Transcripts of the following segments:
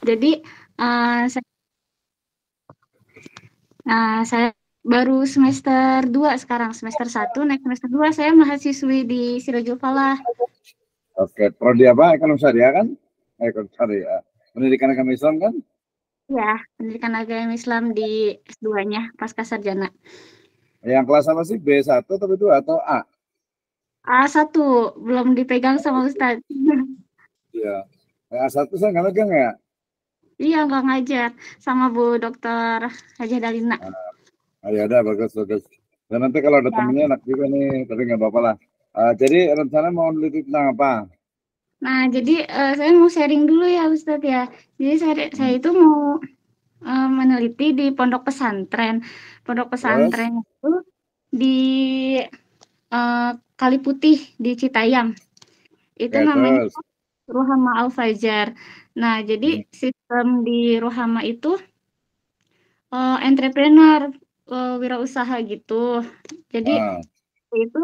Jadi saya, saya baru semester 2 sekarang, semester 1 naik semester 2 saya mahasiswi di Sirajo Falah. Oke, prodi apa? Ekonomi syariah kan? Ekonomi syariah. Pendidikan agama Islam kan? Ya, pendidikan agama Islam di S2-nya pasca sarjana. Yang kelas apa sih? B1 atau B2 atau A? A1 belum dipegang sama Ustadz. Iya. A1 saya nggak megang ya. Iya, nggak ngajar sama Bu Dokter Hajah Dalina. Ya udah bagus bagus. Dan nanti kalau ada Ya. temennya enak juga nih, tapi nggak apa-apa lah. Jadi rencana mau meneliti tentang apa? Nah, jadi saya mau sharing dulu ya Ustadz ya. Jadi saya Hmm. itu mau meneliti di pondok pesantren. Pondok Terus? pesantren itu di Kali Putih di Citayam. Itu Oke, namanya terus. Ruhama Al Fajar. Nah, jadi Hmm. sistem di Ruhama itu entrepreneur, wirausaha gitu. Jadi Ah, itu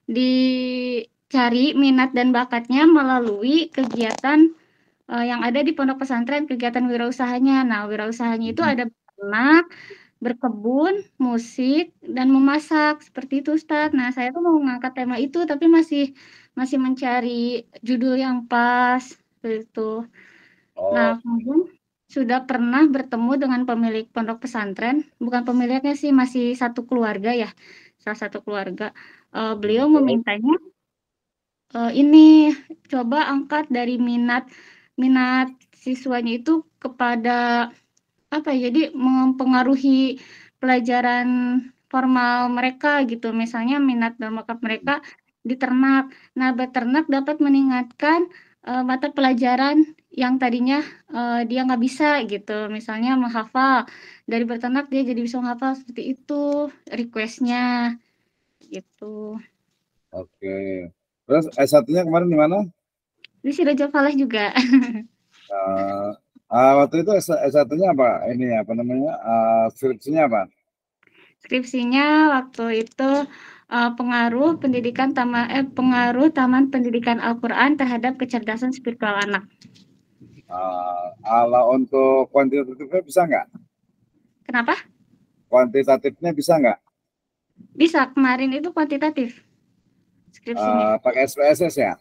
dicari minat dan bakatnya melalui kegiatan yang ada di pondok pesantren, kegiatan wirausahanya. Nah, wirausahanya itu hmm. ada beternak, berkebun, musik, dan memasak seperti itu, Ustadz. Nah, saya tuh mau mengangkat tema itu, tapi masih masih mencari judul yang pas, seperti itu. Nah, Oh, kemudian sudah pernah bertemu dengan pemilik pondok pesantren, bukan pemiliknya sih, masih satu keluarga ya, salah satu keluarga. Beliau terus? memintanya ini coba angkat dari minat minat siswanya itu kepada apa ya, jadi mempengaruhi pelajaran formal mereka gitu. Misalnya minat dan bakat mereka di ternak. Nah, beternak dapat meningkatkan mata pelajaran yang tadinya dia nggak bisa gitu. Misalnya menghafal. Dari beternak dia jadi bisa menghafal seperti itu requestnya gitu. Oke. Terus S1-nya kemarin di mana? Di Siraja Falah juga. Eh, waktu itu S1-nya apa? Ini apa namanya? Skripsinya apa? Skripsinya waktu itu pengaruh Taman Pendidikan Al-Qur'an terhadap kecerdasan spiritual anak. Kalau untuk kuantitatifnya bisa nggak? Kenapa? Kuantitatifnya bisa nggak? Bisa, kemarin itu kuantitatif skripsinya. Pakai SPSS ya?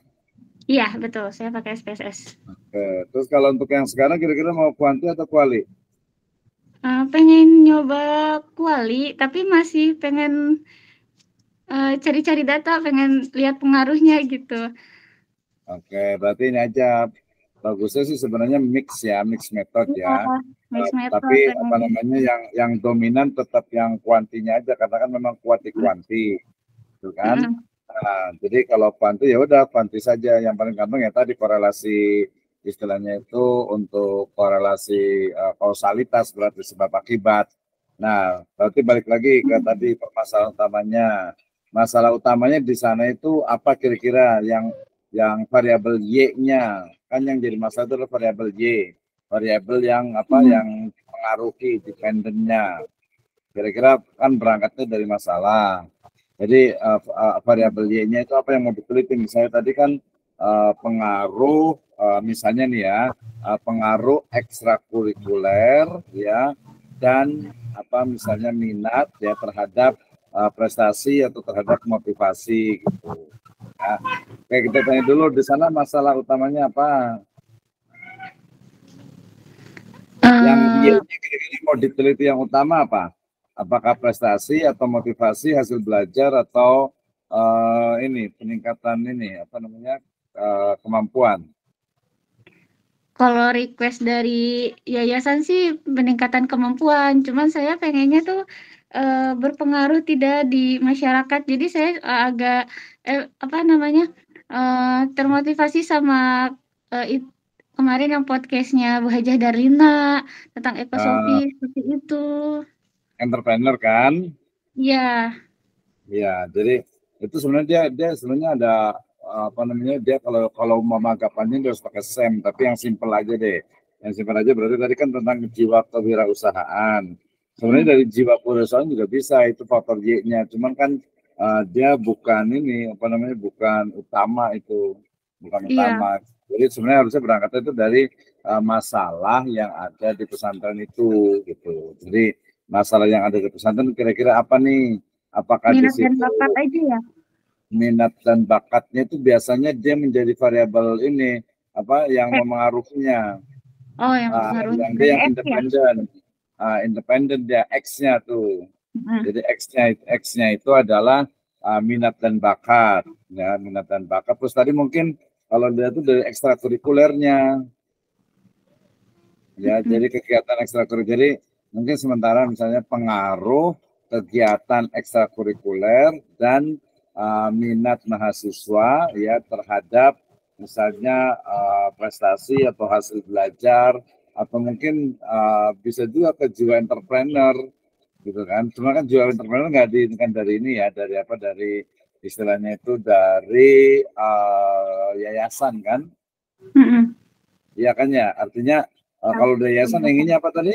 Iya, betul, saya pakai SPSS. Oke. Terus kalau untuk yang sekarang kira-kira mau kuanti atau kuali? Pengen nyoba kuali, tapi masih pengen cari-cari data, pengen lihat pengaruhnya gitu. Oke, berarti ini aja. Bagusnya sih sebenarnya mix ya, mix method Iya, ya. mix Tapi method apa pengen. namanya yang dominan tetap yang kuantinya aja karena kan memang kuanti, gitu kan. Mm, Nah, jadi kalau kuanti ya udah kuanti saja. Yang paling gampang ya tadi korelasi istilahnya itu untuk korelasi kausalitas berarti sebab akibat. Nah, berarti balik lagi ke tadi mm. permasalahan utamanya. Masalah utamanya di sana itu apa kira-kira yang variabel Y-nya kan yang jadi masalah itu adalah variabel Y, variabel yang apa Hmm. yang mengaruhi dependennya. Kira-kira kan berangkatnya dari masalah. Jadi variabel Y-nya itu apa yang mau diteliti? Misalnya tadi kan pengaruh misalnya nih ya pengaruh ekstrakurikuler ya dan apa misalnya minat ya terhadap prestasi atau terhadap motivasi gitu. Ya. Oke, kita tanya dulu di sana masalah utamanya apa? Yang Eh, Y-nya kira-kira mau diteliti yang utama apa? Apakah prestasi atau motivasi hasil belajar atau ini peningkatan ini apa namanya kemampuan? Kalau request dari yayasan sih peningkatan kemampuan, cuman saya pengennya tuh berpengaruh tidak di masyarakat. Jadi saya agak apa namanya termotivasi sama eh, it- kemarin yang podcastnya Bu Hajah Darlina tentang ekosofi Uh, seperti itu. Entrepreneur kan? Iya, Ya, jadi itu sebenarnya dia sebenarnya ada apa namanya dia kalau kalau memagapannya dia harus pakai SEM, tapi yang simpel aja deh. Yang simpel aja berarti tadi kan tentang jiwa kewirausahaan. Sebenarnya mm, dari jiwa kewirausahaan juga bisa itu faktor Y-nya. Cuman kan dia bukan ini apa namanya bukan utama itu, bukan iya, utama. Jadi sebenarnya harusnya berangkat itu dari masalah yang ada di pesantren itu gitu. Jadi masalah yang ada di pesantren kira-kira apa nih? Apakah di Minat dan situ bakat aja ya. minat dan bakatnya itu biasanya dia menjadi variabel ini apa yang X. memengaruhinya, Oh, yang pengaruhnya yang dia berarti yang X ya. independen dia X-nya tuh. Mm. Jadi X-nya itu adalah minat dan bakat, ya minat dan bakat. Terus tadi mungkin kalau dia itu dari ekstrakurikulernya, ya Mm. jadi kegiatan ekstrakurikuler. Jadi mungkin sementara misalnya pengaruh kegiatan ekstrakurikuler dan minat mahasiswa ya terhadap misalnya prestasi atau hasil belajar atau mungkin bisa juga ke jiwa entrepreneur gitu kan. Cuma kan jiwa entrepreneur nggak kan dari ini ya, dari apa, dari istilahnya itu dari yayasan kan. Mm. Iya kan ya, artinya kalau dari yayasan inginnya apa tadi,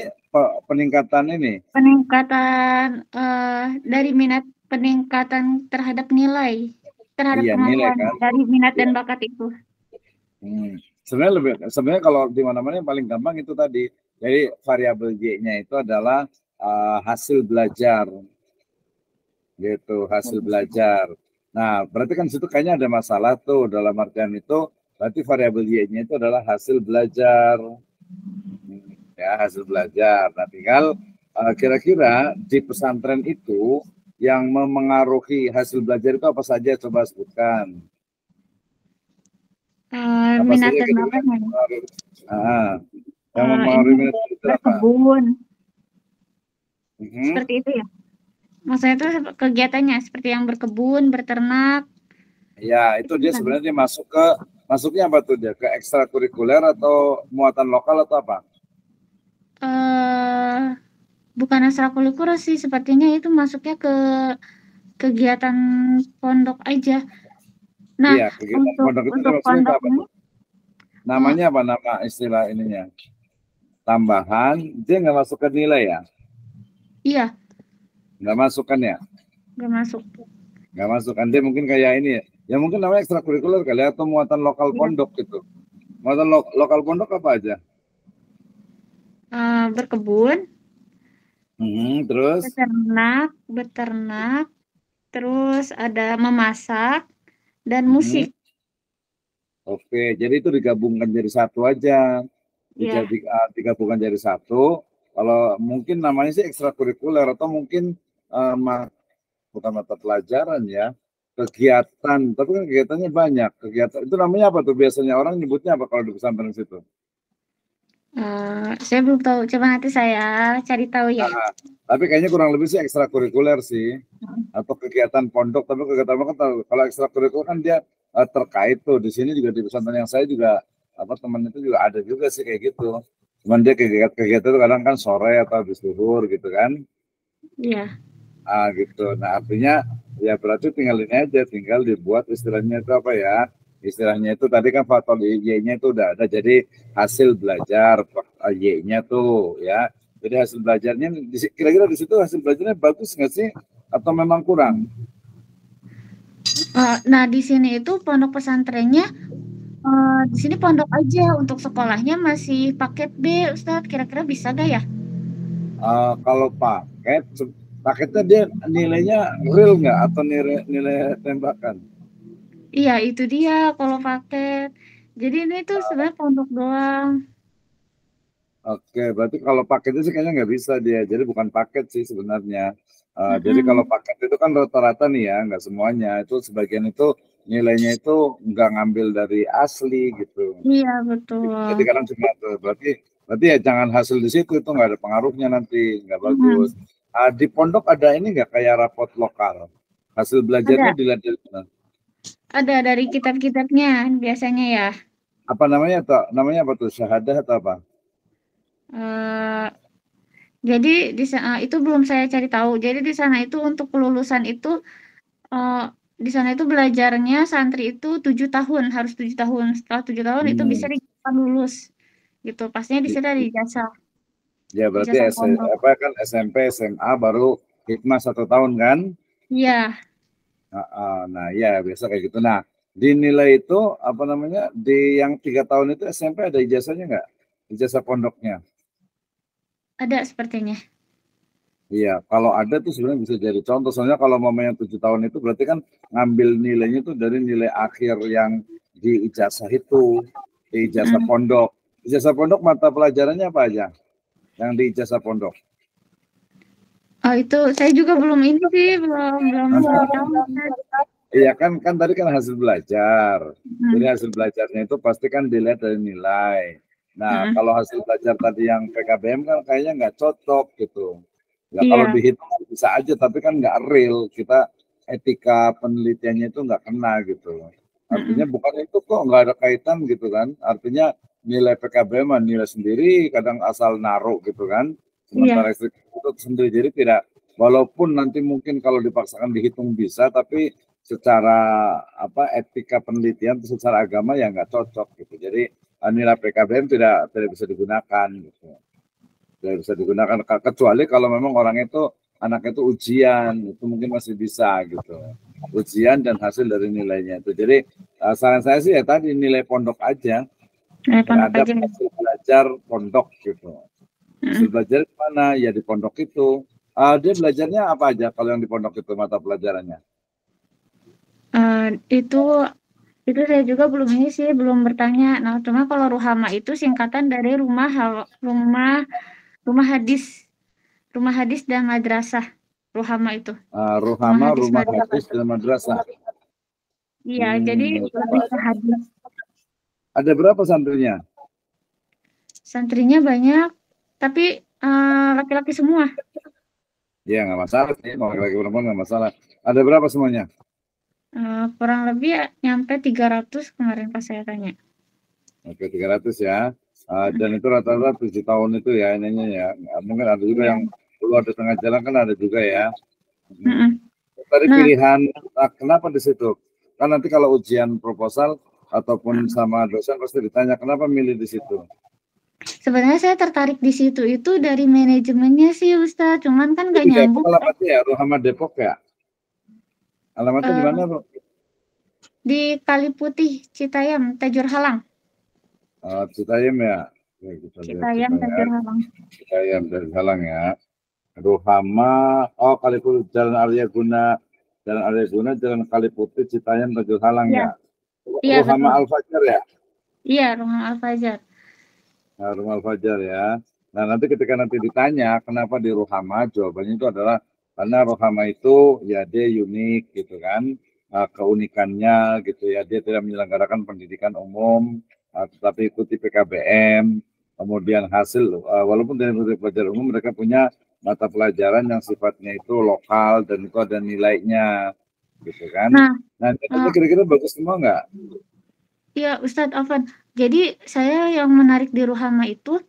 peningkatan ini. Peningkatan dari minat, peningkatan terhadap nilai, terhadap Iya nilai kemampuan kan. dari minat Iya. dan bakat itu. Sebenarnya kalau di mana-mana yang paling gampang itu tadi. Jadi variabel Y-nya itu adalah hasil belajar, gitu, hasil belajar. Nah, berarti kan situ kayaknya ada masalah tuh dalam artian itu. Berarti variabel Y-nya itu adalah hasil belajar, ya hasil belajar. Nah, tinggal kira-kira di pesantren itu yang memengaruhi hasil belajar itu apa saja? Coba sebutkan. Apa Minat saja dan kira-kira bakatnya. yang Ini mempengaruhi minat itu apa? berkebun, Mhm. seperti itu ya. Maksudnya itu kegiatannya seperti yang berkebun, berternak. Ya, itu Itu dia bukan. sebenarnya masuknya apa tuh dia? Ke ekstrakurikuler atau muatan lokal atau apa? eh Bukan ekstrakurikuler sih, sepertinya itu masuknya ke kegiatan pondok aja. Nah, Iya, kegiatan pondok itu untuk maksudnya itu pondok apa ini, tuh? Namanya apa nama istilah ininya? Tambahan, dia nggak masuk ke nilai ya? iya, Nggak masuk kan ya? nggak masuk. Nggak masuk kan, dia mungkin kayak ini ya. Ya mungkin namanya ekstrakurikuler kali ya, atau muatan lokal Iya. pondok gitu. Muatan lokal pondok apa aja? Berkebun, Terus? beternak, terus ada memasak dan musik. Oke, jadi itu digabungkan jadi satu aja. Ya, Digabungkan jadi satu. Kalau mungkin namanya sih ekstrakurikuler atau mungkin eh, ma- bukan mata pelajaran ya, kegiatan. Tapi kan kegiatannya banyak. Kegiatan itu namanya apa tuh biasanya orang nyebutnya apa kalau di pesantren situ? saya belum tahu. Coba nanti saya cari tahu ya. Nah, tapi kayaknya kurang lebih sih ekstrakurikuler sih atau kegiatan pondok. Tapi kegiatan pondok kan kalau ekstrakurikuler kan dia terkait tuh di sini juga di pesantren yang saya juga apa teman itu juga ada juga sih kayak gitu. Cuman dia kegiatan itu kadang kan sore atau habis zuhur gitu kan. Iya. Gitu. Nah, artinya ya berarti tinggal ini aja, tinggal dibuat istilahnya itu apa ya? Istilahnya itu tadi kan faktor Y-nya itu udah ada, jadi hasil belajar Y-nya tuh ya. Jadi hasil belajarnya kira-kira di situ hasil belajarnya bagus nggak sih? Atau memang kurang? Nah, di sini itu pondok pesantrennya, di sini pondok aja, untuk sekolahnya masih paket B, Ustadz. Kira-kira bisa gak ya? Kalau paketnya dia nilainya real nggak atau nilai nilai tembakan? Iya, itu dia kalau paket. Jadi ini tuh sebenarnya pondok doang. Oke, berarti kalau paketnya sih kayaknya nggak bisa dia. Jadi bukan paket sih sebenarnya. Jadi kalau Mm-mm. paket itu kan rata-rata nih ya, nggak semuanya. Itu sebagian itu nilainya itu nggak ngambil dari asli gitu. Iya, betul. Jadi kadang cuma tuh. Berarti ya jangan hasil di situ, itu nggak ada pengaruhnya nanti, nggak bagus. Mm-mm. Di pondok ada ini nggak kayak rapot lokal? Hasil belajarnya Ada, dilihat dari mana? ada dari kitab-kitabnya biasanya ya. Apa namanya tuh? Namanya apa tuh? Syahadah atau apa? Eh, jadi itu belum saya cari tahu. Jadi di sana itu untuk kelulusan itu, eh, di sana itu belajarnya santri itu 7 tahun, harus 7 tahun. Setelah 7 tahun itu bisa Hmm. dinyatakan lulus, gitu. Pastinya di situ ada Ya berarti ijazah pondok. apa kan SMP, SMA baru hikmah 1 tahun kan? Iya, Nah, ya biasa kayak gitu. Nah, dinilai itu apa namanya di yang 3 tahun itu SMP ada ijazahnya nggak? ijazah pondoknya? Ada sepertinya. Iya, kalau ada tuh sebenarnya bisa jadi contoh. Soalnya kalau mamanya 7 tahun itu berarti kan ngambil nilainya itu dari nilai akhir yang di ijazah itu, di ijazah pondok. Ijazah pondok mata pelajarannya apa aja yang di ijazah pondok? Oh, itu saya juga belum ini sih, belum cari tahu. Iya kan tadi kan hasil belajar. Jadi Hmm. hasil belajarnya itu pasti kan dilihat dari nilai. Nah, Hmm. kalau hasil belajar tadi yang PKBM kan kayaknya nggak cocok gitu. Ya kalau Iya. dihitung bisa aja, tapi kan nggak real. Kita etika penelitiannya itu nggak kena gitu. Artinya Hmm. bukan itu kok, nggak ada kaitan gitu kan. Artinya nilai PKBM mah nilai sendiri, kadang asal naruh gitu kan. Iya. Sementara istri itu sendiri, jadi tidak, walaupun nanti mungkin kalau dipaksakan dihitung bisa, tapi secara apa etika penelitian secara agama ya nggak cocok gitu. Jadi nilai PKBM tidak bisa digunakan gitu. Tidak bisa digunakan kecuali kalau memang orang itu anaknya itu ujian, itu mungkin masih bisa gitu. Ujian dan hasil dari nilainya itu. Jadi saran saya sih ya tadi nilai pondok aja, Pondok terhadap aja. hasil belajar pondok gitu. Hasil Hmm. belajar di mana? Ya di pondok itu. Dia belajarnya apa aja kalau yang di pondok itu mata pelajarannya? Eh, itu itu saya juga belum ini sih, belum bertanya. Nah, cuma kalau Ruhama itu singkatan dari rumah rumah hadis, rumah hadis dan madrasah. Ruhama itu, rumah Ruhama, hadis rumah madrasah. hadis dan madrasah. Iya, jadi lebih ke hadis. Ada berapa santrinya? Santrinya banyak, tapi laki-laki semua. Ya nggak masalah sih, mau laki-laki perempuan nggak masalah. Ada berapa semuanya? Kurang lebih ya, nyampe 300 kemarin pas saya tanya. Oke, 300 ya. Dan itu rata-rata 7 tahun itu ya ininya ya. Mungkin ada juga Iya. yang keluar di tengah jalan kan ada juga ya. Hmm. Mm-mm. Tadi Nah, pilihan kenapa di situ? Kan nanti kalau ujian proposal ataupun sama dosen pasti ditanya kenapa milih di situ. sebenarnya saya tertarik di situ itu dari manajemennya sih Ustadz, cuman kan Itu gak di Depok nyambung. alamatnya ya, Ruhama Depok ya. Alamatnya di mana, eh, Bro? di Kali Putih, Citayam, Tajur Halang. Citayam ya. Oke, kita lihat Citayam, Tajur Citayam. Halang. Citayam dari Halang ya. Ruhama, oh Kaliputih, Jalan Arya Guna, Jalan Arya Guna, Jalan Kaliputih, Citayam, Tanjung Halang Iya, ya. iya Ruhama betul. Al Fajar ya. Iya, Rumah Al Fajar. Nah, Rumah Al Fajar ya. Nah, nanti ketika nanti ditanya kenapa di Ruhama, jawabannya itu adalah karena Ruhama itu ya dia unik gitu kan. Keunikannya gitu ya, dia tidak menyelenggarakan pendidikan umum, tetapi ikuti PKBM. Kemudian hasil, walaupun dari pelajaran umum mereka punya mata pelajaran yang sifatnya itu lokal dan itu ada nilainya gitu kan. Nah, Nah, itu eh, kira-kira bagus semua nggak? iya Ustadz Afan. Jadi saya yang menarik di Ruhama itu,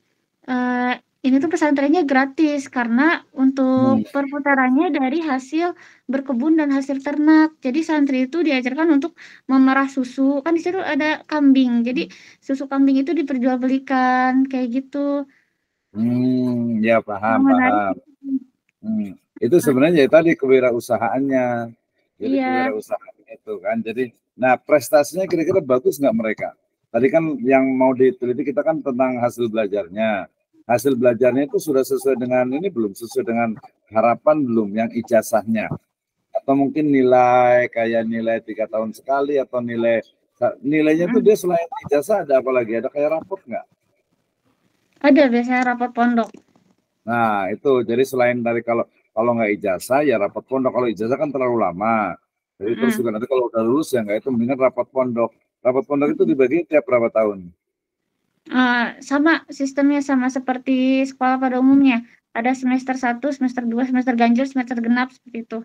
eh, ini tuh pesantrennya gratis karena untuk Hmm. perputarannya dari hasil berkebun dan hasil ternak. Jadi santri itu diajarkan untuk memerah susu. Kan di situ ada kambing. Jadi susu kambing itu diperjualbelikan kayak gitu. Ya paham, Yang menarik paham. itu. Hmm. Itu Nah, sebenarnya ya tadi kewirausahaannya. Jadi iya. kewirausahaan itu kan. Jadi, nah prestasinya kira-kira bagus nggak mereka? Tadi kan yang mau diteliti kita kan tentang hasil belajarnya. Hasil belajarnya itu sudah sesuai dengan ini belum? Sesuai dengan harapan belum yang ijazahnya? Atau mungkin nilai kayak nilai 3 tahun sekali atau nilainya tuh Mm. dia selain ijazah ada apa lagi? Ada kayak raport nggak? Ada biasanya rapor pondok. Nah, itu jadi selain dari kalau kalau nggak ijazah ya rapat pondok. Kalau ijazah kan terlalu lama. Jadi terus Mm. juga nanti kalau udah lulus ya nggak itu mendingan rapat pondok. Rapat pondok itu dibagi tiap berapa tahun? Sama sistemnya sama seperti sekolah pada umumnya. Ada semester 1, semester 2, semester ganjil, semester genap seperti itu.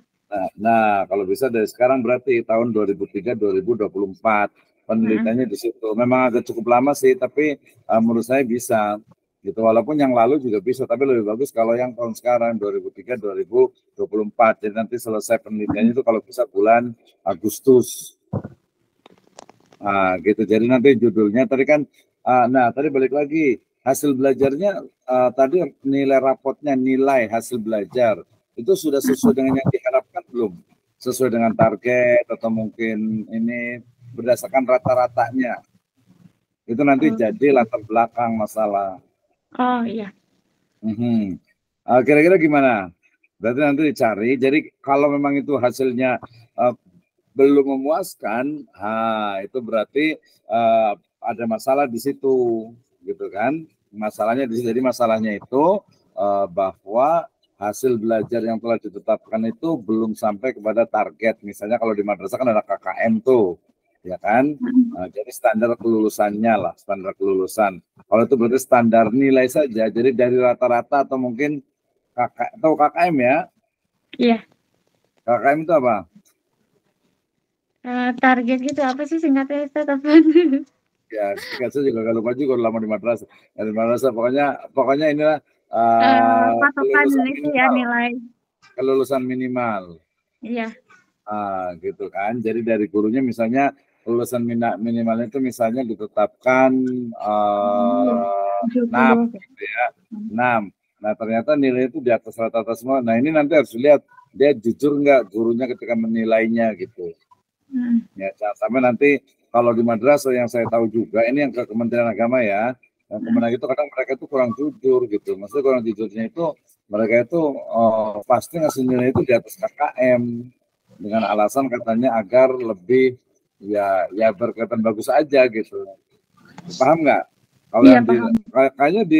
Nah, kalau bisa dari sekarang berarti tahun 2003 2024 Mm. penelitiannya di situ. Memang agak cukup lama sih, tapi menurut saya bisa gitu. Walaupun yang lalu juga bisa, tapi lebih bagus kalau yang tahun sekarang 2003 2024. Jadi nanti selesai penelitiannya itu kalau bisa bulan Agustus. Nah, gitu. Jadi nanti judulnya tadi kan, nah tadi balik lagi hasil belajarnya, tadi nilai rapotnya, nilai hasil belajar itu sudah sesuai dengan yang diharapkan belum? Sesuai dengan target atau mungkin ini berdasarkan rata-ratanya? Itu nanti Mm. jadi latar belakang masalah. Oh iya. Kira-kira gimana? Berarti nanti dicari. Jadi kalau memang itu hasilnya belum memuaskan, itu berarti ada masalah di situ, gitu kan? Masalahnya di situ. Jadi masalahnya itu bahwa hasil belajar yang telah ditetapkan itu belum sampai kepada target. Misalnya kalau di madrasah kan ada KKM tuh, ya kan? Jadi standar kelulusannya lah, standar kelulusan. Kalau itu berarti standar nilai saja. Jadi dari rata-rata atau mungkin atau KKM ya? Iya. KKM itu apa? Target gitu apa sih singkatnya Ustaz? Apa? Ya, saya juga gak lupa juga lama di madrasah. Ya, di madrasah pokoknya inilah Patokan kelulusan itu ya minimal, nilai. kelulusan minimal. Iya. Gitu kan. Jadi dari gurunya misalnya kelulusan minimalnya itu misalnya ditetapkan 6 70. gitu ya. 6. Nah, ternyata nilai itu di atas rata-rata semua. Nah, ini nanti harus lihat dia jujur nggak gurunya ketika menilainya gitu. Ya, jangan sampai nanti kalau di madrasah yang saya tahu juga, ini yang ke Kementerian Agama ya, yang Kemenag itu kadang mereka itu kurang jujur gitu. Maksudnya kurang jujurnya itu mereka itu pasti ngasih nilai itu di atas KKM dengan alasan katanya agar lebih ya berkaitan bagus aja gitu. Paham nggak? Kalau Iya yang paham. kayaknya di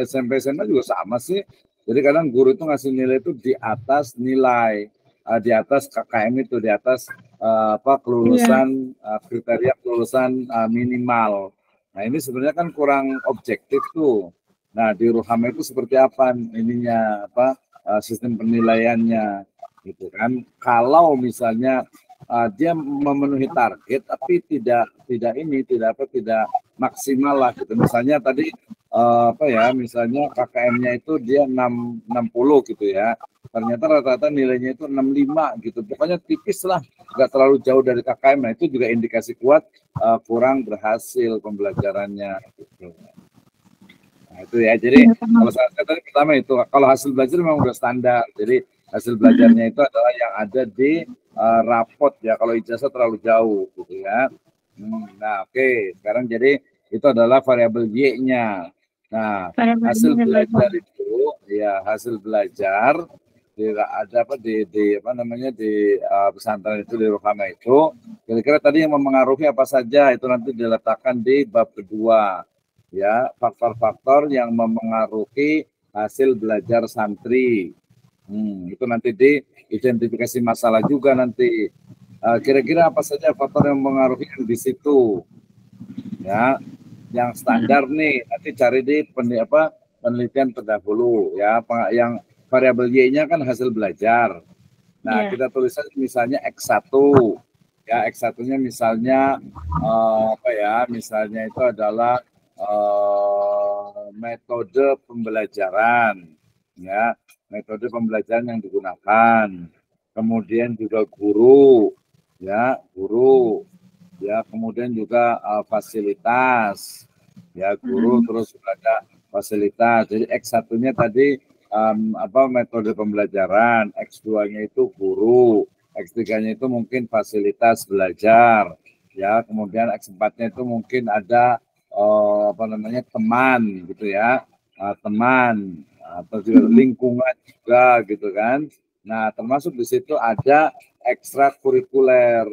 SMP SMA juga sama sih. Jadi kadang guru itu ngasih nilai itu di atas nilai, di atas KKM itu, di atas Iya. kelulusan kriteria kelulusan minimal. Nah ini sebenarnya kan kurang objektif tuh. Nah di Ruhama itu seperti apa ininya sistem penilaiannya gitu kan? Kalau misalnya dia memenuhi target tapi tidak maksimal lah gitu. Misalnya tadi misalnya KKM-nya itu dia 60 gitu ya. Ternyata rata-rata nilainya itu 65 gitu. Pokoknya tipis lah, nggak terlalu jauh dari KKM. Nah, itu juga indikasi kuat kurang berhasil pembelajarannya gitu. Nah, itu ya. Jadi Iya paham. kalau saya tadi pertama itu kalau hasil belajar memang udah standar. Jadi hasil belajarnya itu adalah yang ada di rapot ya. Kalau ijazah terlalu jauh gitu ya. Nah, oke. Sekarang jadi itu adalah variabel Y-nya. Nah, hasil Variabelnya belajar. belajar itu ya hasil belajar ada di pesantren itu di Rohama itu kira-kira tadi yang memengaruhi apa saja itu nanti diletakkan di bab kedua ya faktor-faktor yang memengaruhi hasil belajar santri. Itu nanti diidentifikasi masalah juga nanti. Kira-kira apa saja faktor yang mempengaruhi di situ? Ya, yang standar nih nanti cari di penelitian terdahulu ya. Yang variabel Y-nya kan hasil belajar. Nah, Iya. kita tulis misalnya X1. Ya, X1-nya misalnya misalnya itu adalah metode pembelajaran ya, metode pembelajaran yang digunakan. Kemudian juga guru ya, kemudian juga fasilitas ya, guru terus ada fasilitas. Jadi X1-nya tadi metode pembelajaran, X2-nya itu guru, X3-nya itu mungkin fasilitas belajar, ya. Kemudian X4-nya itu mungkin ada teman gitu ya, teman atau juga lingkungan juga gitu kan. Nah, termasuk di situ ada ekstrakurikuler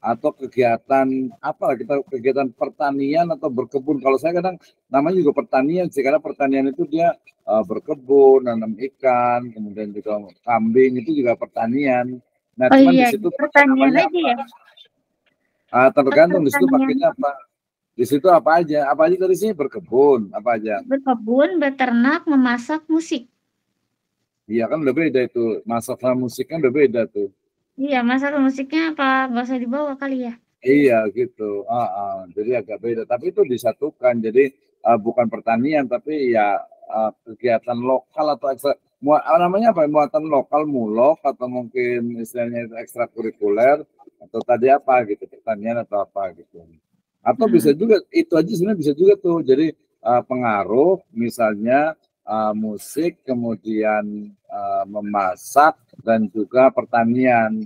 atau kegiatan apa kita kegiatan pertanian atau berkebun. Kalau saya kadang namanya juga pertanian sih, karena pertanian itu dia berkebun, nanam ikan, kemudian juga kambing itu juga pertanian. Nah, Oh cuman di iya, situ pakai pertanian namanya aja apa? ya. Tergantung di situ Pertanian pakainya apa. Di situ apa aja? Apa aja dari sini berkebun, apa aja? berkebun, beternak, memasak, musik. Iya kan udah beda itu. Masak sama musik kan udah beda tuh. Iya, masak musiknya apa nggak usah dibawa kali ya? Iya gitu. Jadi agak beda. Tapi itu disatukan. Jadi bukan pertanian, tapi ya kegiatan lokal atau namanya apa? Muatan lokal, mulok atau mungkin istilahnya itu ekstrakurikuler atau tadi apa gitu, pertanian atau apa gitu. Atau bisa Hmm. juga itu aja sebenarnya bisa juga tuh. Jadi pengaruh misalnya musik, kemudian memasak dan juga pertanian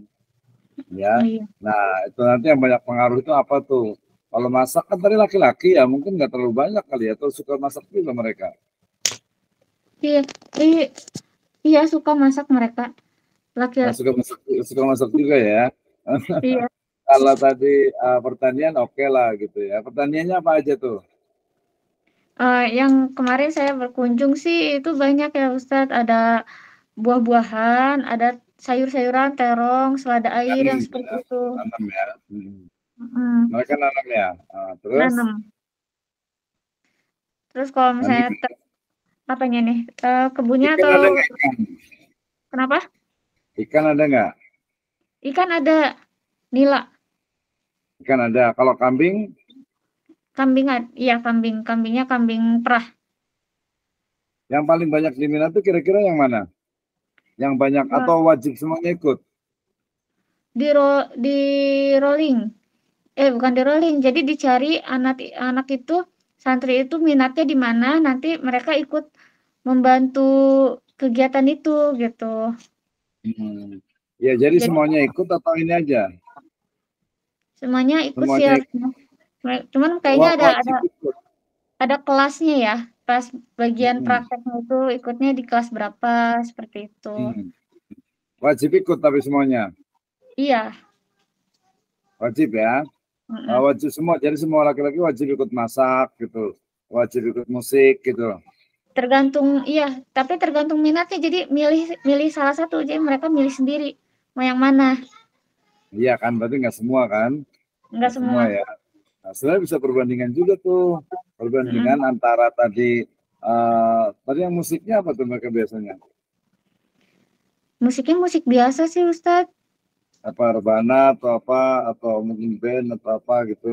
ya. Oh iya. Nah, itu nanti yang banyak pengaruh itu apa tuh? Kalau masak kan tadi laki-laki ya, mungkin nggak terlalu banyak kali ya, atau suka masak juga mereka. Iya, iya suka masak mereka. Laki, Nah, suka masak juga ya. iya. Kalau tadi pertanian oke lah gitu ya. Pertaniannya apa aja tuh? Yang kemarin saya berkunjung sih itu banyak ya Ustadz. Ada buah-buahan, ada sayur-sayuran, terong, selada air Nanam yang seperti ya, itu. nanam ya. Mm, Mereka nanam ya. Terus nanam. Terus kalau nanti misalnya apanya nih? Kebunnya ikan atau ada nggak ikan? kenapa? Ikan ada nggak? Ikan ada, nila. Ikan ada. Kalau kambing, Kambing iya kambing. Kambingnya kambing perah. yang paling banyak diminat tuh kira-kira yang mana? Yang banyak Eh, atau wajib semuanya ikut? di rolling. Bukan di rolling. Jadi dicari anak itu santri itu minatnya di mana, nanti mereka ikut membantu kegiatan itu gitu. Hmm. Ya, jadi Jadi semuanya ikut atau ini aja? semuanya ikut sih Semuanya ikut. harusnya. Cuman kayaknya ada ada Wajib ikut. ada kelasnya ya. Pas bagian Hmm. prakteknya itu ikutnya di kelas berapa seperti itu. Hmm. Wajib ikut tapi semuanya. Iya. Wajib ya. Mm-mm. Wajib semua. Jadi semua laki-laki wajib ikut masak gitu. Wajib ikut musik gitu. Tergantung iya, tapi tergantung minatnya. Jadi milih milih salah satu. Jadi mereka milih sendiri mau yang mana. Iya kan, berarti nggak semua kan? Enggak Nggak semua semua. ya. Nah, sebenarnya bisa perbandingan juga tuh. Perbandingan Mm-mm. antara tadi yang musiknya apa tuh mereka biasanya? Musiknya musik biasa sih Ustadz. Apa rebana atau apa atau mungkin band atau apa gitu.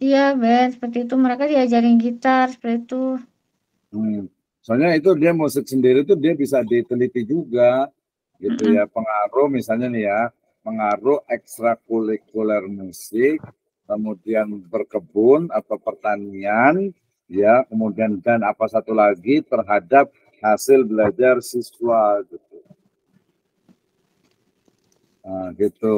Iya, band seperti itu. Mereka diajarin gitar seperti itu. Hmm. Soalnya itu dia musik sendiri tuh dia bisa diteliti juga gitu ya, Mm-mm. pengaruh misalnya nih ya, pengaruh ekstrakurikuler musik, kemudian berkebun atau pertanian, ya, kemudian dan apa satu lagi terhadap hasil belajar siswa gitu. Nah, gitu.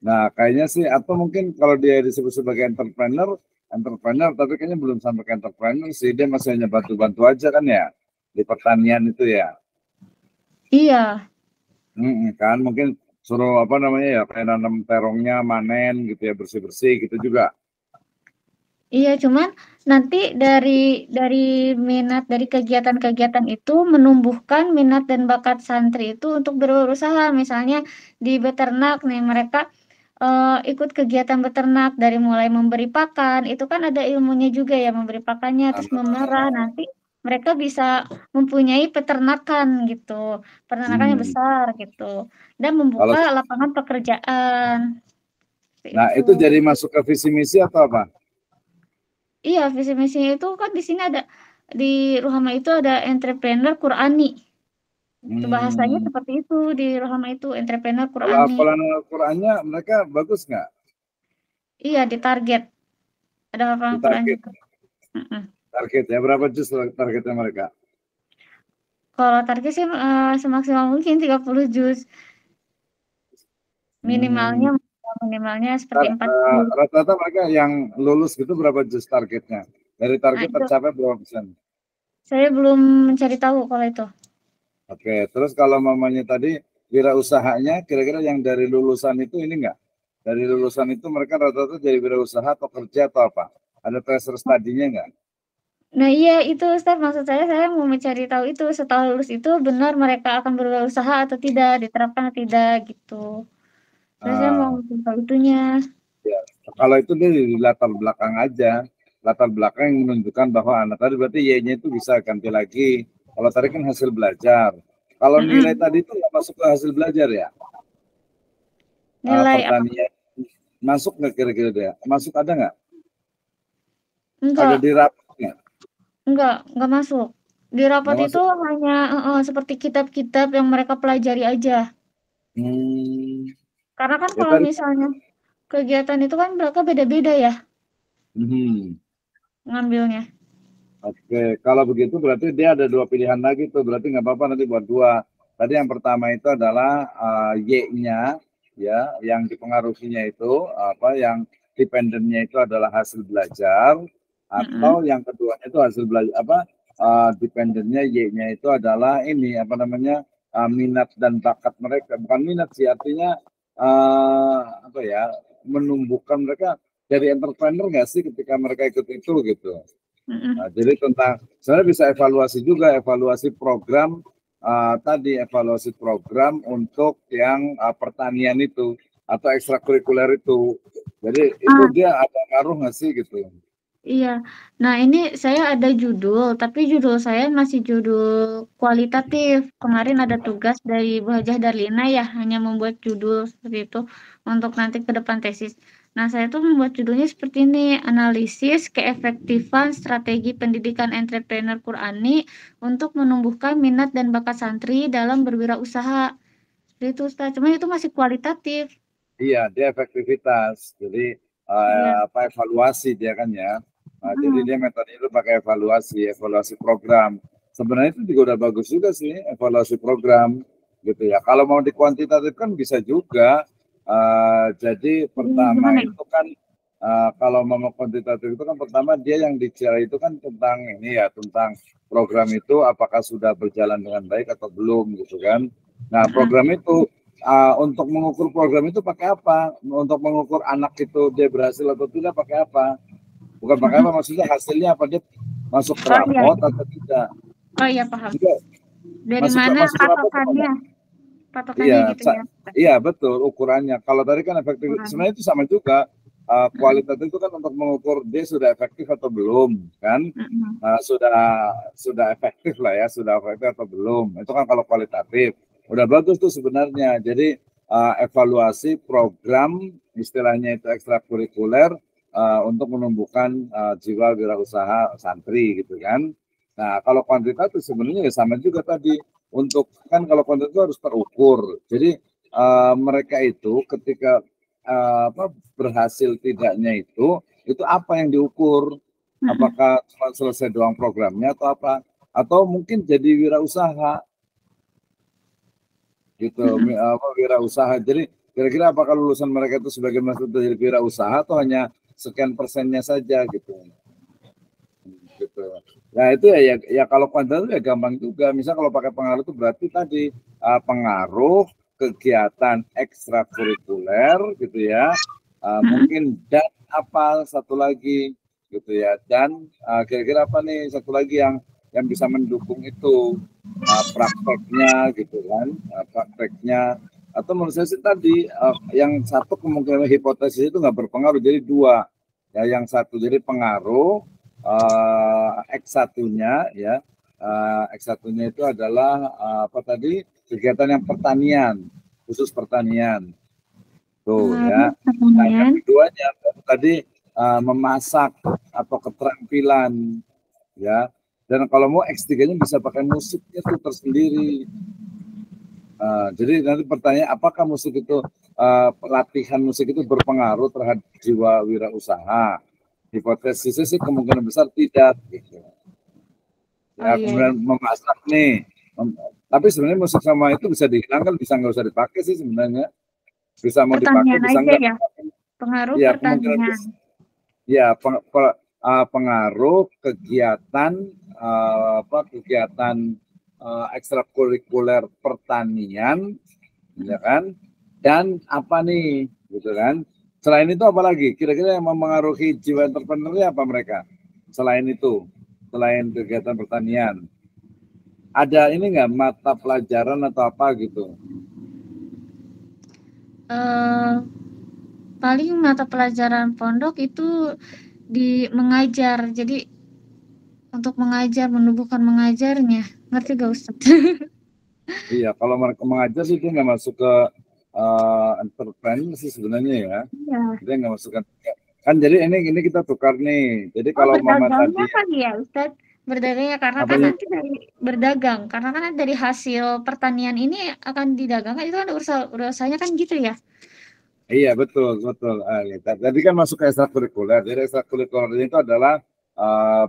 Nah, kayaknya sih atau mungkin kalau dia disebut sebagai entrepreneur, entrepreneur tapi kayaknya belum sampai ke entrepreneur sih, dia masih hanya bantu-bantu aja kan ya di pertanian itu ya. Iya, Kan mungkin suruh apa namanya ya kayak nanam terongnya manen gitu ya bersih-bersih gitu juga. iya. Cuman nanti dari minat dari kegiatan-kegiatan itu menumbuhkan minat dan bakat santri itu untuk berusaha. Misalnya di beternak nih mereka ikut kegiatan beternak dari mulai memberi pakan. Itu kan ada ilmunya juga ya memberi pakannya terus memerah. Nanti mereka bisa mempunyai peternakan gitu. Peternakannya Hmm. besar gitu. Dan Kalau membuka lapangan pekerjaan. Seperti nah itu. itu jadi masuk ke visi misi atau apa? Iya, visi misinya itu kan di sini ada di Ruhama itu ada entrepreneur Qurani. Itu bahasanya Hmm. seperti itu di Ruhama itu entrepreneur Kalau Qurani. hafalan Al-Qur'annya mereka bagus nggak Iya, di target. Ada di lapangan Quran target? juga. Mm-mm. Target ya berapa juz targetnya mereka? Kalau target sih semaksimal mungkin 30 juz. Minimalnya Hmm. minimalnya seperti 4 juz. Rata-rata mereka yang lulus gitu berapa juz targetnya? Dari Nah, target itu tercapai berapa persen? saya belum mencari tahu kalau itu. Oke, terus kalau mamanya tadi wirausahanya kira-kira yang dari lulusan itu ini enggak? Dari lulusan itu mereka rata-rata jadi wirausaha atau kerja atau apa? Ada tracer study-nya enggak? Nah, iya itu Ustaz maksud saya mau mencari tahu itu setelah lulus itu benar mereka akan berusaha atau tidak, diterapkan atau tidak gitu. Saya mau Ah, tahu itunya. ya. Kalau itu dia di latar belakang aja. Latar belakang yang menunjukkan bahwa anak tadi berarti Y-nya itu bisa ganti lagi. Kalau tadi kan hasil belajar. Kalau nilai Mm-mm. tadi itu nggak masuk ke hasil belajar ya? Nilai apa? Pertanian masuk nggak kira-kira dia? Masuk ada nggak? Ada Enggak, di rapot nggak? enggak masuk. Di rapat Nggak itu masuk. hanya seperti kitab-kitab yang mereka pelajari aja. Hmm, Karena kan ya kalau tadi. misalnya kegiatan itu kan mereka beda-beda ya Hmm. ngambilnya. Oke, kalau begitu berarti dia ada dua pilihan lagi tuh. Berarti nggak apa-apa nanti buat dua. Tadi yang pertama itu adalah Y-nya, ya, yang dipengaruhinya itu apa yang dependennya itu adalah hasil belajar, atau yang keduanya itu hasil belajar dependennya Y-nya itu adalah ini apa namanya minat dan bakat mereka, bukan minat sih, artinya apa ya, menumbuhkan mereka jadi entrepreneur nggak sih ketika mereka ikut itu gitu. Nah, jadi tentang sebenarnya bisa evaluasi juga, evaluasi program tadi, evaluasi program untuk yang pertanian itu atau ekstrakurikuler itu. Jadi itu dia ada ngaruh nggak sih gitu? Iya. Nah, ini saya ada judul, tapi judul saya masih judul kualitatif. Kemarin ada tugas dari Bu Hajah Darlina ya, hanya membuat judul seperti itu untuk nanti ke depan tesis. Nah, saya tuh membuat judulnya seperti ini, analisis keefektifan strategi pendidikan entrepreneur Qurani untuk menumbuhkan minat dan bakat santri dalam berwirausaha. Seperti itu, Ustaz. Cuma itu masih kualitatif. Iya, dia efektivitas. Jadi Iya. apa evaluasi dia kan ya. Jadi dia metode itu pakai evaluasi program. Sebenarnya itu juga udah bagus juga sih, evaluasi program gitu ya. Kalau mau dikuantitatif kan bisa juga. Jadi pertama Gimana ya? itu kan kalau mau kuantitatif itu kan pertama dia yang dicari itu kan tentang ini ya, tentang program itu apakah sudah berjalan dengan baik atau belum gitu kan. Nah, program itu untuk mengukur program itu pakai apa? Untuk mengukur anak itu dia berhasil atau tidak pakai apa? Bukan pakai apa, maksudnya hasilnya apa, dia masuk Oh iya. rapot atau tidak? Oh iya, paham. Juga Dari mana masuk rapot patokannya? Patokannya iya, gitu ya. iya betul ukurannya. Kalau tadi kan efektif, sebenarnya itu sama juga. Kualitas itu kan untuk mengukur dia sudah efektif atau belum, kan? Sudah efektif lah ya, sudah efektif atau belum. Itu kan kalau kualitatif. Udah bagus tuh sebenarnya. Jadi evaluasi program istilahnya itu ekstrakurikuler untuk menumbuhkan jiwa wirausaha santri gitu kan. Nah, kalau kuantitatif sebenarnya ya sama juga tadi. Untuk kan kalau konten itu harus terukur. Jadi mereka itu ketika berhasil tidaknya itu apa yang diukur? Apakah cuma selesai doang programnya atau apa? Atau mungkin jadi wirausaha gitu, wirausaha. Jadi kira-kira apakah lulusan mereka itu sebagai masuk dari wirausaha atau hanya sekian persennya saja gitu. Gitu. Nah itu ya kalau kuantitatif ya gampang juga. Misal kalau pakai pengaruh itu berarti tadi pengaruh kegiatan ekstrakurikuler gitu ya. Mungkin dan apa satu lagi gitu ya. Dan kira-kira apa nih satu lagi yang bisa mendukung itu prakteknya gitu kan, prakteknya. Atau menurut saya sih tadi yang satu kemungkinan hipotesis itu nggak berpengaruh, jadi dua ya, yang satu jadi pengaruh X1-nya ya, X1-nya itu adalah apa tadi, kegiatan yang pertanian, khusus pertanian tuh ya. Nah, yang keduanya tadi memasak atau keterampilan ya. Dan kalau mau X3-nya bisa pakai musiknya tuh tersendiri. Jadi nanti pertanyaan apakah musik itu pelatihan musik itu berpengaruh terhadap jiwa wirausaha? Hipotesisnya sih kemungkinan besar tidak gitu. Ya, kemudian memasak nih. Tapi sebenarnya musik sama itu bisa dihilangkan, bisa nggak usah dipakai sih sebenarnya. Bisa mau dipakai, bisa enggak. Ya? Pengaruh ya, pertanian. Ya, pengaruh kegiatan kegiatan ekstrakurikuler pertanian, ya kan? Dan apa nih, gitu kan? Selain itu apa lagi? Kira-kira yang mempengaruhi jiwa entrepreneurnya apa mereka? Selain itu, selain kegiatan pertanian, ada ini nggak mata pelajaran atau apa gitu? Paling mata pelajaran pondok itu mengajar. Jadi untuk mengajar, menumbuhkan mengajarnya. Ngerti gak Ustaz? Iya, kalau mereka mengajar sih dia nggak masuk ke entrepreneur sih sebenarnya ya. Iya. Dia nggak masuk kan. Jadi ini kita tukar nih. Jadi kalau mama tadi ya Ustaz, berdagangnya karena kan nanti dari berdagang, karena kan dari hasil pertanian ini akan didagangkan, itu kan usahanya kan gitu ya. Iya betul. Tadi kan masuk ke ekstrakurikuler. Jadi ekstrakurikuler itu adalah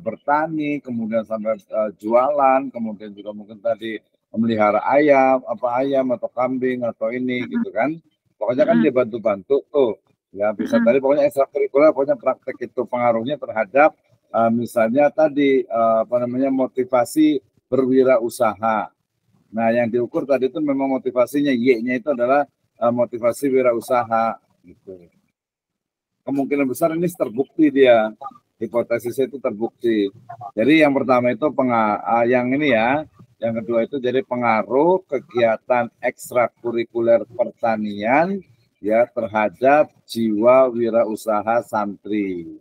bertani, kemudian sampai jualan, kemudian juga mungkin tadi memelihara ayam atau kambing atau ini gitu kan. Pokoknya kan dia bantu-bantu tuh. Ya bisa tadi pokoknya ekstrakurikuler, pokoknya praktek itu pengaruhnya terhadap misalnya tadi apa namanya motivasi berwirausaha. Nah yang diukur tadi itu memang motivasinya, Y-nya itu adalah motivasi wirausaha gitu. Kemungkinan besar ini terbukti dia, hipotesisnya itu terbukti. Jadi yang pertama itu yang ini ya, yang kedua itu jadi pengaruh kegiatan ekstrakurikuler pertanian ya terhadap jiwa wirausaha santri.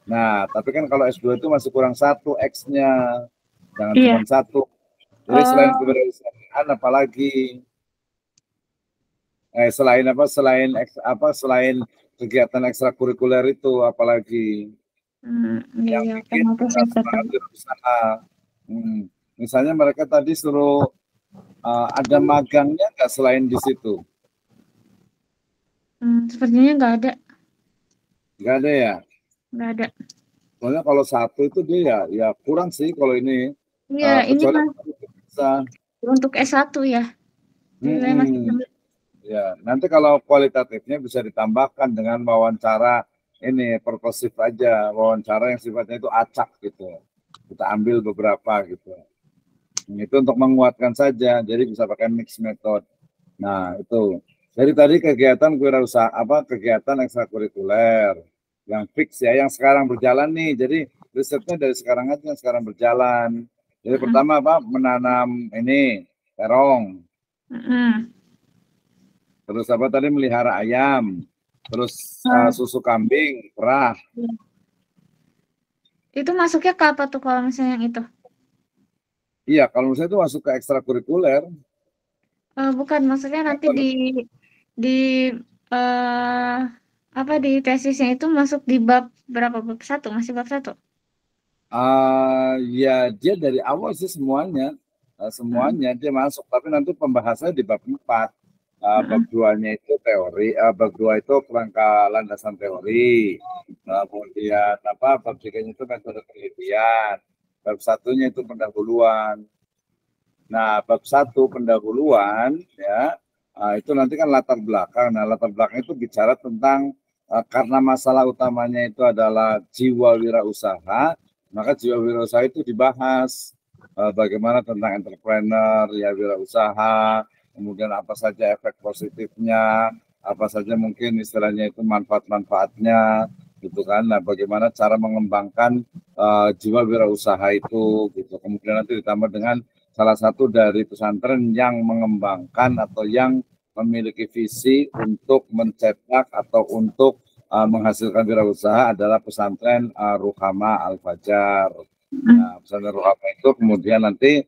Nah, tapi kan kalau S2 itu masih kurang satu X-nya, jangan cuma satu. Jadi selain kewirausahaan apalagi selain selain kegiatan ekstrakurikuler itu apalagi yang Iya, bikin semangat berusaha. Misalnya mereka tadi suruh ada magangnya nggak selain di situ? Sepertinya nggak ada. Nggak ada ya? Nggak ada. Soalnya kalau satu itu dia ya kurang sih kalau ini. Iya, ini Kecuali bisa. untuk S1 ya. Jadi masih Ya, nanti kalau kualitatifnya bisa ditambahkan dengan wawancara ini purposif aja, wawancara yang sifatnya itu acak gitu. Kita ambil beberapa gitu. Itu untuk menguatkan saja, jadi bisa pakai mix method. Nah, itu. Jadi tadi kegiatan kewirausahaan kegiatan ekstrakurikuler yang fix ya, yang sekarang berjalan nih. Jadi risetnya dari sekarang aja yang sekarang berjalan. Jadi pertama menanam ini terong. Terus apa tadi melihara ayam, terus susu kambing, perah. Itu masuknya ke apa tuh kalau misalnya yang itu? Iya, kalau misalnya itu masuk ke ekstrakurikuler. Bukan, maksudnya nanti di apa di tesisnya itu masuk di bab berapa? Bab 1, masih bab 1? Ya dia dari awal sih semuanya, semuanya dia masuk, tapi nanti pembahasannya di bab 4. Bab 2-nya itu teori, bab 2 itu kerangka landasan teori. Kemudian bab 3-nya itu metode penelitian. Bab 1-nya itu pendahuluan. Nah, bab 1 pendahuluan ya itu nanti kan latar belakang. Nah, latar belakang itu bicara tentang karena masalah utamanya itu adalah jiwa wirausaha, maka jiwa wirausaha itu dibahas bagaimana tentang entrepreneur ya wirausaha, kemudian apa saja efek positifnya, apa saja mungkin istilahnya itu manfaat-manfaatnya gitu kan. Nah, bagaimana cara mengembangkan jiwa wirausaha itu gitu. Kemudian nanti ditambah dengan salah satu dari pesantren yang mengembangkan atau yang memiliki visi untuk mencetak atau untuk menghasilkan wirausaha adalah pesantren Ruhama Al-Fajar. Nah, pesantren Ruhama itu kemudian nanti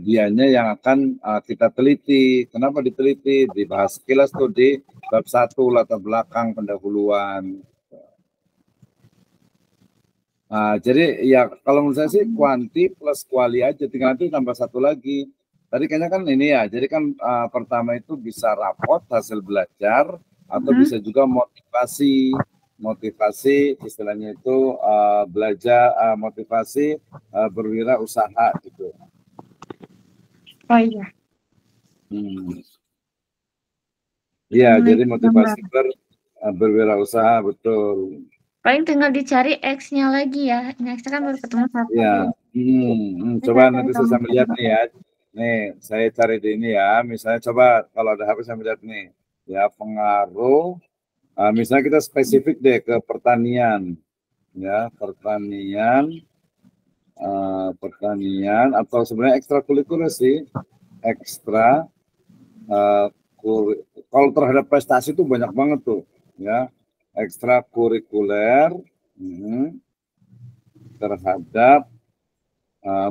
dianya yang akan kita teliti. Kenapa diteliti? Dibahas sekilas tuh di bab 1 latar belakang pendahuluan. Nah, jadi ya kalau menurut saya sih kuanti plus kuali aja, tinggal nanti tambah satu lagi. Tadi kayaknya kan ini ya, jadi kan pertama itu bisa rapot hasil belajar atau bisa juga motivasi istilahnya itu belajar motivasi berwirausaha gitu. Oh iya. Iya, jadi motivasi berwirausaha betul. Paling tinggal dicari X-nya lagi ya. X-nya kan baru ketemu satu. Ya, coba nanti saya sambil lihat nih ya. Nih, saya cari di ini ya. Misalnya coba kalau ada HP saya lihat nih. Ya, pengaruh. Misalnya kita spesifik deh ke pertanian. Ya, pertanian atau sebenarnya ekstrakurikuler sih. Kalau terhadap prestasi itu banyak banget tuh. Ya, ekstrakurikuler. Terhadap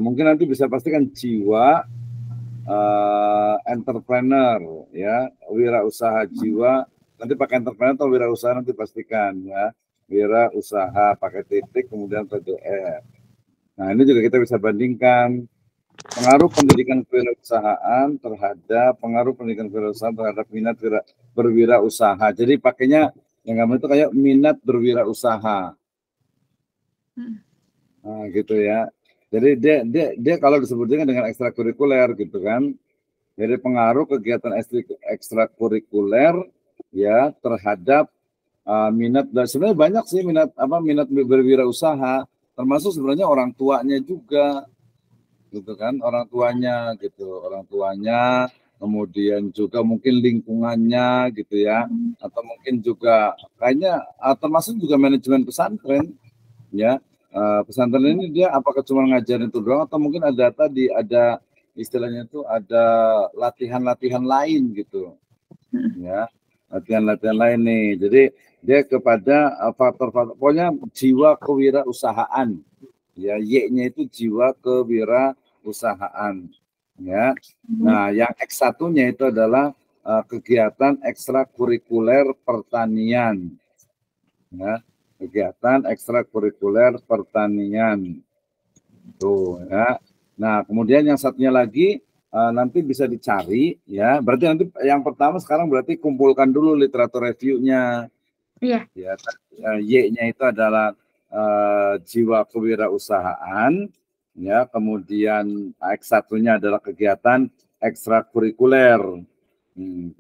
mungkin nanti bisa pastikan jiwa entrepreneur ya, wirausaha jiwa, nanti pakai entrepreneur atau wirausaha nanti pastikan ya, wirausaha pakai titik kemudian PDF. Nah, ini juga kita bisa bandingkan pengaruh pendidikan kewirausahaan terhadap minat berwirausaha. Jadi pakainya yang kamu itu kayak minat berwirausaha. Nah, gitu ya. Jadi dia kalau disebutnya dengan ekstrakurikuler gitu kan. Jadi pengaruh kegiatan ekstrakurikuler ya terhadap minat, dan sebenarnya banyak sih minat berwirausaha, termasuk sebenarnya orang tuanya juga, gitu kan, orang tuanya, kemudian juga mungkin lingkungannya, gitu ya, atau mungkin juga kayaknya termasuk juga manajemen pesantren, ya. Pesantren ini dia apakah cuma ngajarin itu doang atau mungkin ada istilahnya itu ada latihan-latihan lain gitu, ya, latihan-latihan lain nih. Jadi dia kepada faktor-faktor, pokoknya jiwa kewirausahaan, ya, Y-nya itu jiwa kewirausahaan, ya. Nah, yang X1-nya itu adalah kegiatan ekstrakurikuler pertanian, ya, kegiatan ekstrakurikuler pertanian, tuh, ya. Nah, kemudian yang satunya lagi nanti bisa dicari, ya. Berarti nanti yang pertama sekarang berarti kumpulkan dulu literatur review-nya. Iya. Ya, Y-nya itu adalah jiwa kewirausahaan, ya. Kemudian X1-nya adalah kegiatan ekstrakurikuler,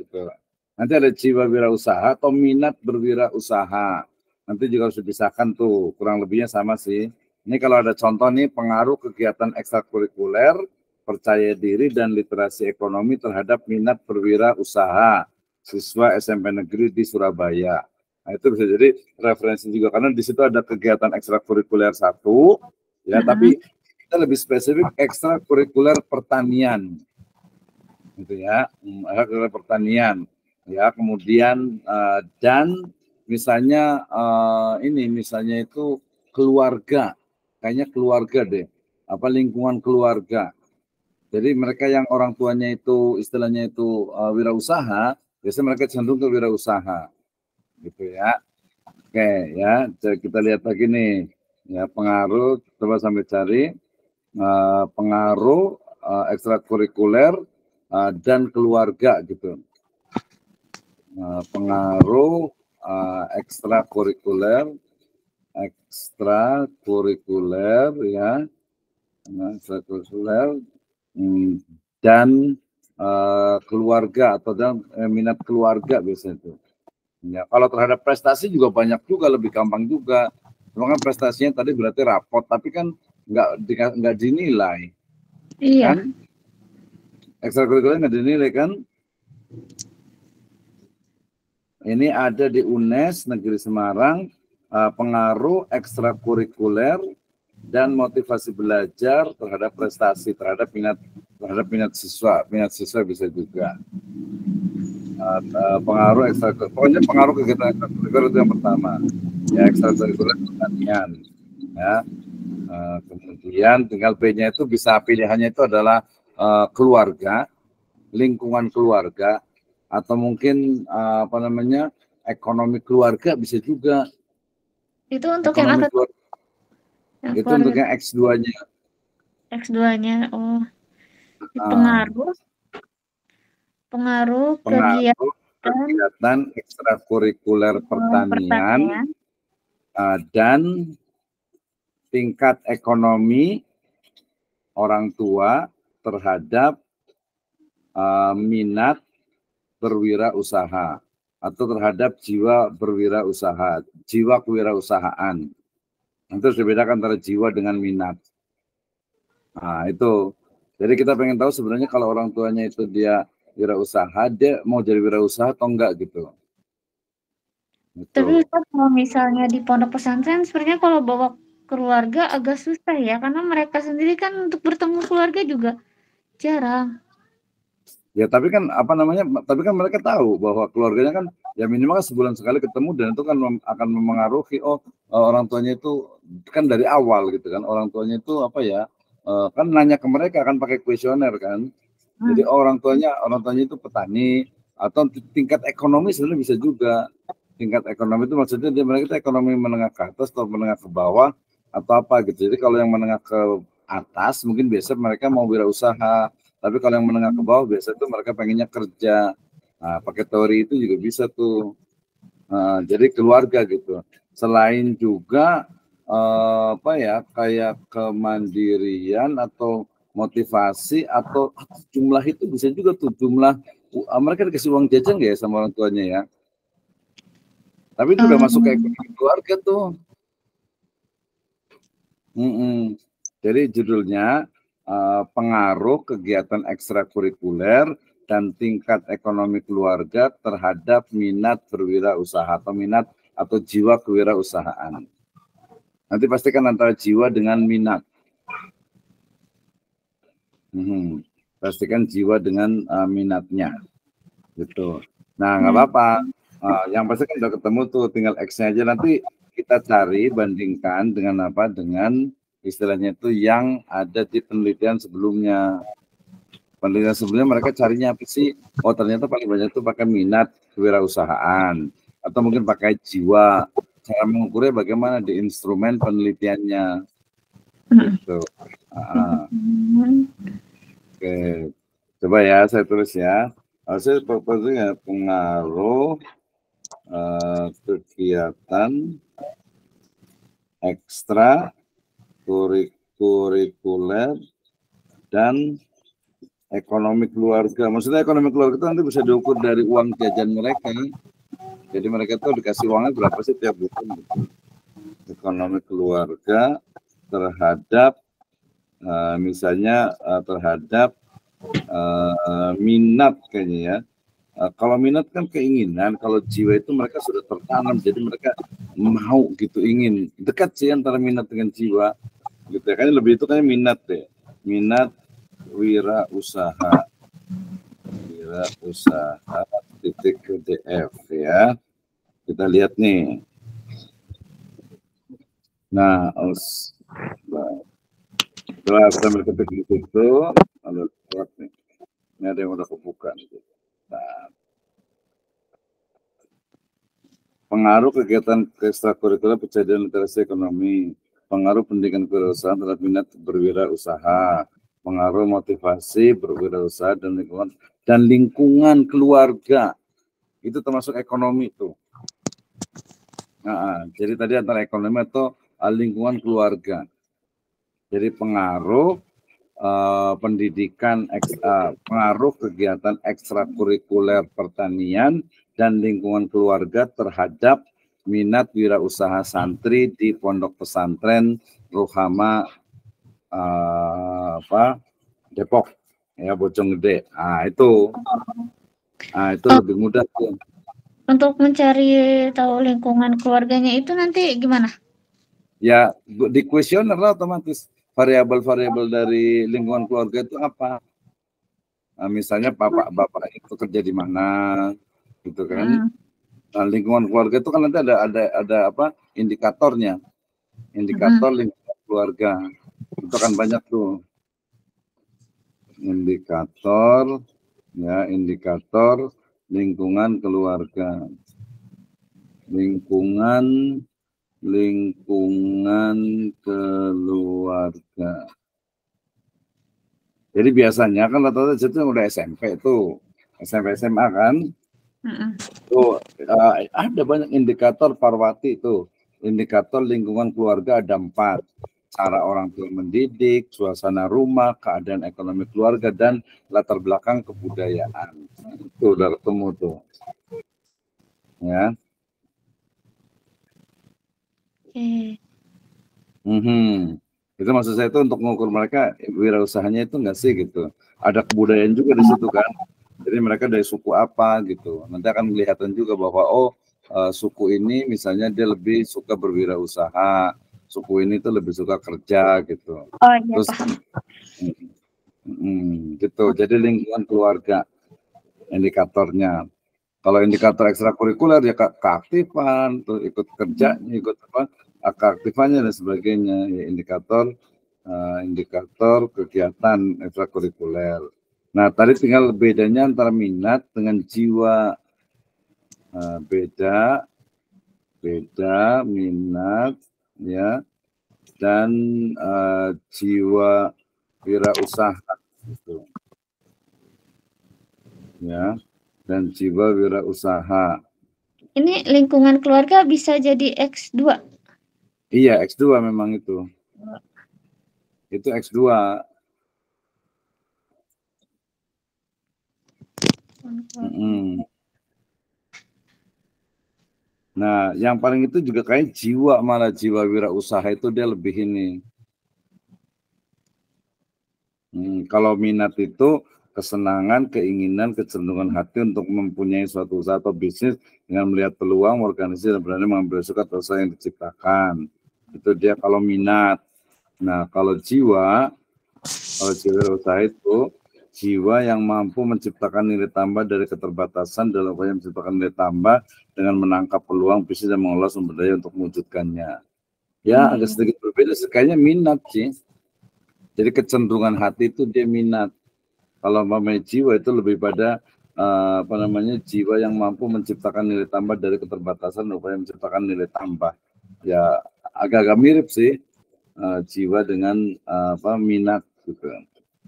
gitu. Nanti ada jiwa wirausaha atau minat berwirausaha. Nanti juga harus dipisahkan tuh, kurang lebihnya sama sih. Ini kalau ada contoh nih, pengaruh kegiatan ekstrakurikuler, percaya diri dan literasi ekonomi terhadap minat berwirausaha siswa SMP negeri di Surabaya. Nah, itu bisa jadi referensi juga karena di situ ada kegiatan ekstrakurikuler satu, ya, tapi kita lebih spesifik ekstrakurikuler pertanian, gitu ya, ekstrakurikuler pertanian, ya. Kemudian dan misalnya misalnya itu keluarga, kayaknya keluarga deh, apa lingkungan keluarga. Jadi mereka yang orang tuanya itu istilahnya itu wirausaha, biasanya mereka cenderung ke wirausaha, gitu ya. Oke, ya, kita lihat lagi nih, ya, pengaruh, coba sampai cari pengaruh ekstrakurikuler dan keluarga, gitu. Pengaruh ekstrakurikuler, ya, ekstrakurikuler dan keluarga atau dan minat keluarga biasanya itu. Ya, kalau terhadap prestasi juga banyak juga, lebih gampang juga. Cuma kan prestasinya tadi berarti rapot, tapi kan nggak dinilai, Iya. kan? Ekstrakurikuler nggak dinilai kan? Ini ada di UNES Negeri Semarang, pengaruh ekstrakurikuler dan motivasi belajar terhadap prestasi, terhadap minat siswa bisa juga. Pengaruh ekstrakurikuler, pokoknya pengaruh kegiatan ekstrakurikuler itu yang pertama, ya, ekstrakurikuler pertanian, ya. Kemudian tinggal B-nya itu bisa pilihannya itu adalah keluarga, lingkungan keluarga, atau mungkin ekonomi keluarga bisa juga. Itu untuk ekonomi yang apa? keluarga, itu untuk yang X2-nya. X2-nya, oh, pengaruh kegiatan ekstrakurikuler pertanian dan tingkat ekonomi orang tua terhadap minat berwirausaha atau terhadap jiwa berwirausaha, jiwa kewirausahaan. Itu harus dibedakan antara jiwa dengan minat. Nah, itu. Jadi kita pengen tahu sebenarnya kalau orang tuanya itu dia wirausaha, dia mau jadi wirausaha atau enggak gitu. Tapi kalau misalnya di pondok pesantren, sebenarnya kalau bawa keluarga agak susah ya, karena mereka sendiri kan untuk bertemu keluarga juga jarang. Ya, tapi kan mereka tahu bahwa keluarganya kan ya minimal sebulan sekali ketemu, dan itu kan akan memengaruhi orang tuanya itu kan dari awal gitu kan, orang tuanya itu kan nanya ke mereka kan pakai kuesioner kan. Jadi orang tuanya itu petani atau tingkat ekonomi sebenarnya bisa juga. Tingkat ekonomi itu maksudnya mereka itu ekonomi menengah ke atas atau menengah ke bawah atau apa gitu. Jadi kalau yang menengah ke atas mungkin biasa mereka mau wirausaha, tapi kalau yang menengah ke bawah biasa itu mereka pengennya kerja. Nah, pakai teori itu juga bisa tuh. Jadi keluarga gitu. Selain juga kayak kemandirian atau motivasi atau jumlah itu bisa juga tuh, jumlah mereka dikasih uang jajan nggak ya sama orang tuanya ya? Tapi itu udah masuk ke ekonomi keluarga tuh. Jadi judulnya pengaruh kegiatan ekstrakurikuler dan tingkat ekonomi keluarga terhadap minat berwirausaha atau minat atau jiwa kewirausahaan. Nanti pastikan antara jiwa dengan minat. Pastikan jiwa dengan minatnya, gitu. Nah, nggak apa-apa. Yang pasti kan udah ketemu tuh, tinggal X-nya aja. Nanti kita cari bandingkan dengan apa? Dengan istilahnya itu yang ada di penelitian sebelumnya. Penelitian sebelumnya mereka carinya apa sih? Oh, ternyata paling banyak tuh pakai minat kewirausahaan atau mungkin pakai jiwa. Cara mengukurnya bagaimana di instrumen penelitiannya, gitu. Oke, coba ya saya tulis ya. Hasil proposnya pengaruh kegiatan ekstra kurikuler dan ekonomi keluarga. Maksudnya ekonomi keluarga itu nanti bisa diukur dari uang jajan mereka. Jadi mereka tuh dikasih uangnya berapa sih tiap bulan. Ekonomi keluarga terhadap misalnya terhadap minat kayaknya ya. Kalau minat kan keinginan, kalau jiwa itu mereka sudah tertanam, jadi mereka mau gitu, ingin. Dekat sih antara minat dengan jiwa, gitu ya. Kayaknya lebih itu kayak minat deh. Minat wirausaha, titik DF ya. Kita lihat nih. Nah, setelah sambil ketik di situ, lalu lihat nih. Ini ada yang udah kebuka. Nah, pengaruh kegiatan ekstrakurikuler pencarian literasi ekonomi, pengaruh pendidikan kewirausahaan terhadap minat berwirausaha, pengaruh motivasi berwirausaha dan lingkungan keluarga. Itu termasuk ekonomi tuh. Nah, jadi tadi antara ekonomi atau lingkungan keluarga. Jadi pengaruh pendidikan, pengaruh kegiatan ekstrakurikuler pertanian dan lingkungan keluarga terhadap minat wirausaha santri di Pondok Pesantren Ruhama Depok ya, Bojonggede. Itu lebih mudah tuh. Untuk mencari tahu lingkungan keluarganya itu nanti gimana? Ya, di kuesioner lah otomatis. Variabel-variabel dari lingkungan keluarga itu apa? Nah, misalnya bapak itu kerja di mana, gitu kan? Nah, lingkungan keluarga itu kan nanti ada apa? Indikatornya, indikator lingkungan keluarga. Itu kan banyak tuh indikator, ya indikator lingkungan keluarga, lingkungan keluarga. Jadi biasanya kan rata-rata itu udah SMP tuh, SMP SMA kan. Tuh ada banyak indikator Parwati itu. Indikator lingkungan keluarga ada 4. Cara orang tua mendidik, suasana rumah, keadaan ekonomi keluarga, dan latar belakang kebudayaan. Itu udah ketemu tuh. Ya. Itu maksud saya itu untuk mengukur mereka wirausahanya itu enggak sih gitu. Ada kebudayaan juga di situ kan. Jadi mereka dari suku apa gitu. Nanti akan kelihatan juga bahwa suku ini misalnya dia lebih suka berwirausaha, suku ini tuh lebih suka kerja gitu. Oh iya, Terus paham. Gitu. Jadi lingkungan keluarga indikatornya. Kalau indikator ekstrakurikuler ya keaktifan, tuh ikut kerjanya, ikut apa, keaktifannya dan sebagainya. Ya, indikator kegiatan ekstrakurikuler. Nah, tadi tinggal bedanya antara minat dengan jiwa. Beda minat ya dan jiwa wirausaha gitu. Ya, dan jiwa wirausaha. Ini lingkungan keluarga bisa jadi X2. Iya, X2 memang itu. Itu X2. Nah, yang paling itu juga kayak jiwa, malah jiwa wirausaha itu dia lebih ini. Kalau minat itu kesenangan, keinginan, kecenderungan hati untuk mempunyai suatu usaha atau bisnis dengan melihat peluang, organisasi dan berani mengambil resiko atas usaha yang diciptakan. Itu dia kalau minat. Nah, kalau jiwa usaha itu jiwa yang mampu menciptakan nilai tambah dari keterbatasan dalam upaya menciptakan nilai tambah dengan menangkap peluang bisnis dan mengelola sumber daya untuk mewujudkannya. Ya, agak sedikit berbeda. Kayaknya minat sih. Jadi kecenderungan hati itu dia minat. Kalau namanya jiwa itu lebih pada jiwa yang mampu menciptakan nilai tambah dari keterbatasan upaya menciptakan nilai tambah. Ya agak-agak mirip sih jiwa dengan minat gitu.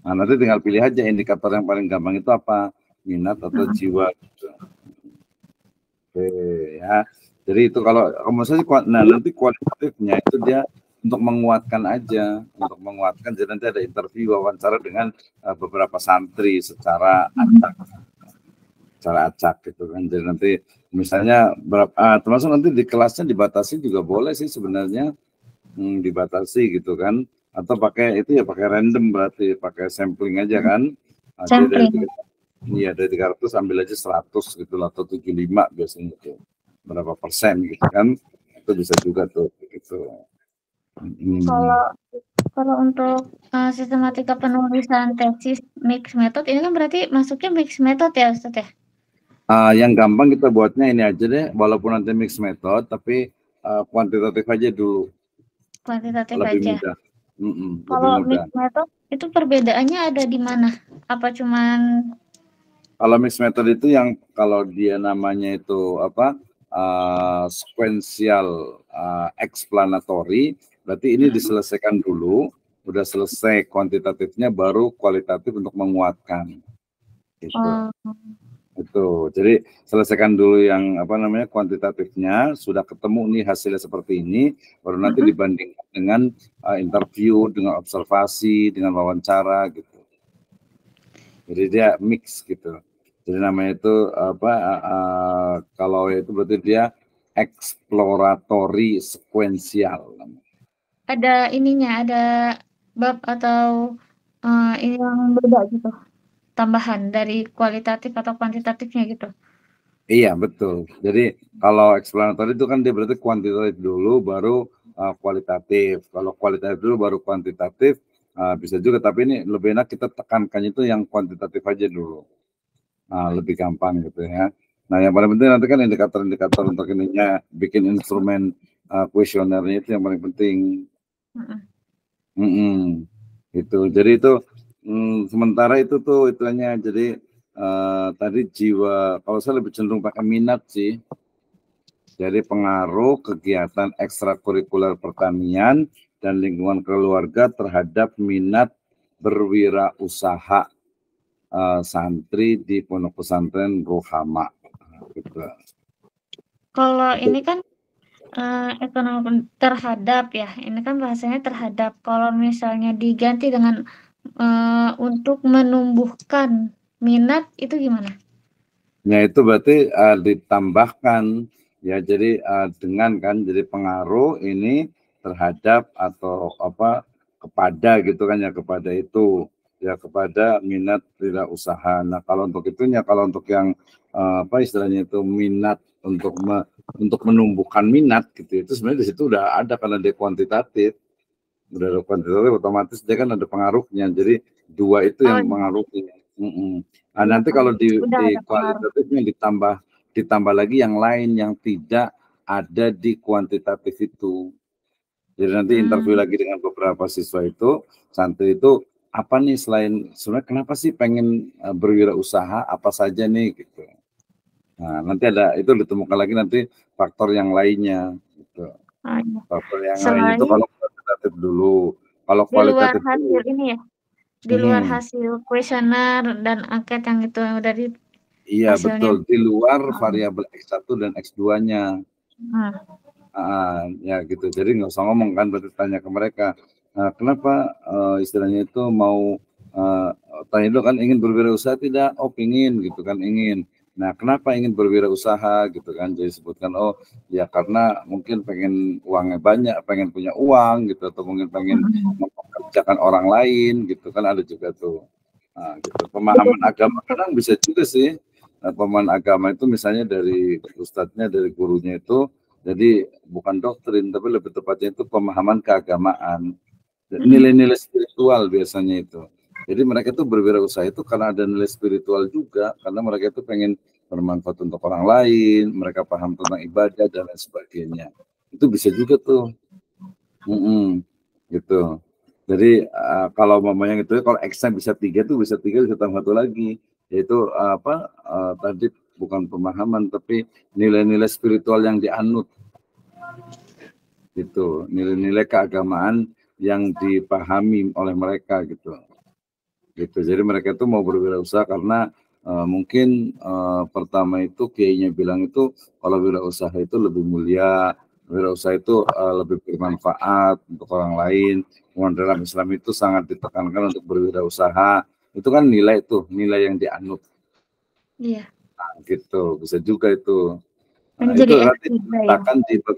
Nah, nanti tinggal pilih aja indikator yang paling gampang itu apa, minat atau jiwa gitu. Oke ya. Jadi itu kalau saya nanti kualitatifnya itu dia untuk menguatkan aja, untuk menguatkan. Jadi nanti ada interview wawancara dengan beberapa santri secara acak gitu kan. Jadi nanti misalnya termasuk nanti di kelasnya dibatasi juga boleh sih sebenarnya, dibatasi gitu kan. Atau pakai itu ya pakai random, berarti pakai sampling aja kan. Sampling. Iya dari 300 ambil aja 100 gitu lah, atau 75 biasanya itu. Berapa persen gitu kan. Itu bisa juga tuh gitu. Kalau untuk sistematika penulisan tesis mixed method ini kan berarti masuknya mixed method ya Ustaz ya? Yang gampang kita buatnya ini aja deh, walaupun nanti mixed method tapi kuantitatif aja dulu. Kuantitatif lebih aja. mudah. Kalau Lebih mudah. mixed method itu perbedaannya ada di mana? Apa cuman kalau mixed method itu yang kalau dia namanya itu apa? Sequential explanatory, berarti ini diselesaikan dulu, udah selesai kuantitatifnya baru kualitatif untuk menguatkan. Gitu. Itu. Jadi selesaikan dulu yang kuantitatifnya, sudah ketemu nih hasilnya seperti ini, baru nanti dibandingkan dengan interview, dengan observasi, dengan wawancara gitu. Jadi dia mix gitu. Jadi namanya itu kalau itu berarti dia exploratory sequential. ada ininya, ada bab atau ini yang beda gitu, tambahan dari kualitatif atau kuantitatifnya gitu? Iya betul. Jadi kalau exploratory itu kan dia berarti kuantitatif dulu baru kualitatif. Kalau kualitatif dulu baru kuantitatif bisa juga. Tapi ini lebih enak kita tekankan itu yang kuantitatif aja dulu. Lebih gampang gitu ya. Nah yang paling penting nanti kan indikator-indikator untuk ininya bikin instrumen kuesionernya itu yang paling penting. Gitu. Jadi itu sementara itu tuh itunya. Jadi tadi jiwa, kalau saya lebih cenderung pakai minat sih. Jadi pengaruh kegiatan ekstrakurikuler pertanian dan lingkungan keluarga terhadap minat berwirausaha santri di Pondok Pesantren Rohama. Gitu. Kalau ini kan ekonomi terhadap ya, ini kan bahasanya terhadap. Kalau misalnya diganti dengan untuk menumbuhkan minat itu gimana? Ya itu berarti ditambahkan ya, jadi dengan kan jadi pengaruh ini terhadap atau kepada gitu kan ya, kepada itu ya, kepada minat wirausaha. Nah kalau untuk itunya, kalau untuk yang istilahnya itu minat untuk menumbuhkan minat gitu, itu sebenarnya di situ udah ada karena dia kuantitatif. Udah ada kuantitatif, otomatis dia kan ada pengaruhnya. Jadi dua itu yang mengaruhi. Nah, nanti kalau di kualitatifnya ditambah lagi yang lain yang tidak ada di kuantitatif itu. Jadi nanti interview lagi dengan beberapa siswa itu, santri itu, apa nih selain sebenarnya kenapa sih pengen berwirausaha, apa saja nih gitu. Nah nanti ada itu ditemukan lagi nanti faktor yang lainnya gitu. Faktor yang lain itu kalau kuantitatif dulu, kalau kualitatif di luar hasil ini ya, di luar hasil kuesioner dan angket yang itu yang udah di iya hasilnya. betul, di luar variabel X1 dan X2-nya. Ya gitu, jadi nggak usah ngomong kan, berarti tanya ke mereka kenapa istilahnya itu mau tanya dulu kan, ingin berwirausaha tidak? Oh ingin gitu kan, ingin. Nah, kenapa ingin berwirausaha gitu kan? Jadi sebutkan, oh ya karena mungkin pengen uangnya banyak, pengen punya uang gitu, atau mungkin pengen mempekerjakan orang lain gitu kan, ada juga tuh. Nah, gitu. Pemahaman agama kadang bisa juga sih. Nah, pemahaman agama itu misalnya dari ustadznya, dari gurunya itu, jadi bukan doktrin, tapi lebih tepatnya itu pemahaman keagamaan, nilai-nilai spiritual biasanya itu. Jadi mereka itu berwirausaha itu karena ada nilai spiritual juga, karena mereka itu pengen bermanfaat untuk orang lain, mereka paham tentang ibadah dan lain sebagainya. Itu bisa juga tuh. Gitu. Jadi kalau mamanya itu, kalau X-nya bisa 3 tuh bisa 3, bisa tambah 1 lagi. Yaitu tadi bukan pemahaman, tapi nilai-nilai spiritual yang dianut. Gitu. Nilai-nilai keagamaan yang dipahami oleh mereka gitu. Gitu. Jadi mereka itu mau berwirausaha karena mungkin pertama itu kiainya bilang itu kalau wirausaha itu lebih mulia, wirausaha itu lebih bermanfaat untuk orang lain. Kemudian dalam Islam itu sangat ditekankan untuk berwirausaha. Itu kan nilai itu, nilai yang dianut. Iya. Nah, gitu, bisa juga itu. Nah, itu Menjadi nanti S3 ya. diletakkan di bab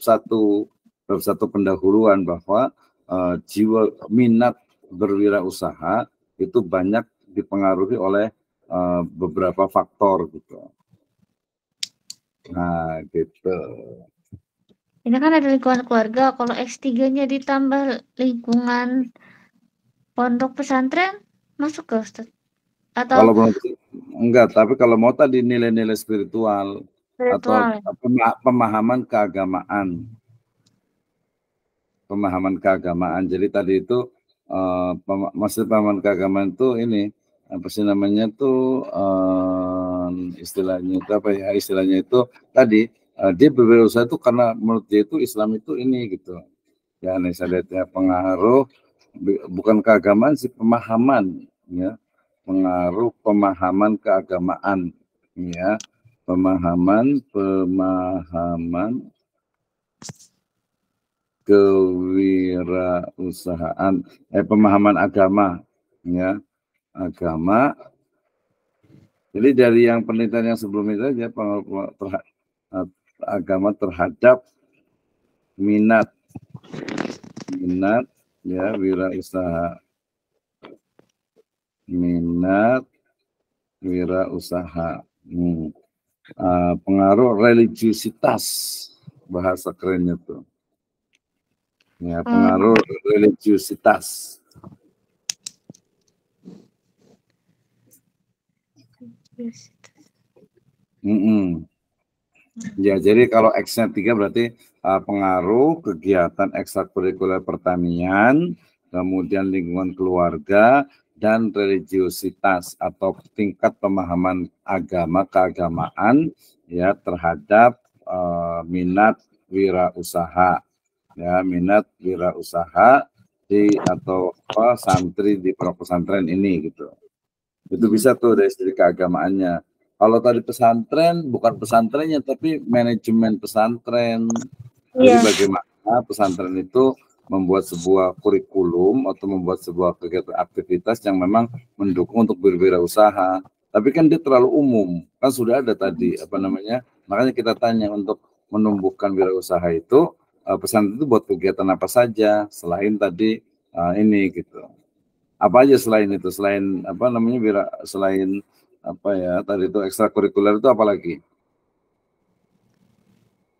satu pendahuluan bahwa jiwa minat berwirausaha itu banyak dipengaruhi oleh beberapa faktor gitu. Nah, gitu. Ini kan ada lingkungan keluarga, kalau S3-nya ditambah lingkungan pondok pesantren, masuk ke Ustaz? Atau Kalau enggak, tapi kalau mau tadi nilai-nilai spiritual atau spiritual? pemahaman keagamaan. Pemahaman keagamaan. Jadi tadi itu maksud pemahaman keagamaan itu ini apa sih namanya tuh istilahnya itu apa ya? Istilahnya itu tadi dia berwirausaha itu karena menurut dia itu Islam itu ini gitu. Ya, nih saya lihatnya pengaruh bukan keagamaan sih, pemahaman ya. Pengaruh pemahaman keagamaan ya. Pemahaman kewirausahaan, pemahaman agama ya, agama. Jadi dari yang penelitian yang sebelumnya saja agama terhadap minat ya, wirausaha, minat wirausaha. Pengaruh religiusitas, bahasa kerennya tuh ya, pengaruh religiusitas. Ya, jadi kalau X-nya 3 berarti pengaruh kegiatan ekstrakurikuler pertanian, kemudian lingkungan keluarga, dan religiusitas atau tingkat pemahaman agama, keagamaan ya terhadap minat wirausaha. Ya, minat wirausaha atau santri di pondok pesantren ini gitu. Itu bisa tuh dari segi keagamaannya. Kalau tadi pesantren, bukan pesantrennya, tapi manajemen pesantren. Jadi bagaimana pesantren itu membuat sebuah kurikulum atau membuat sebuah kegiatan aktivitas yang memang mendukung untuk berwirausaha. Tapi kan dia terlalu umum. Kan sudah ada tadi, apa namanya, makanya kita tanya untuk menumbuhkan wirausaha itu, pesantren itu buat kegiatan apa saja, selain tadi ini gitu. Apa aja selain itu, selain apa namanya selain apa ya tadi itu ekstrakurikuler itu apa lagi?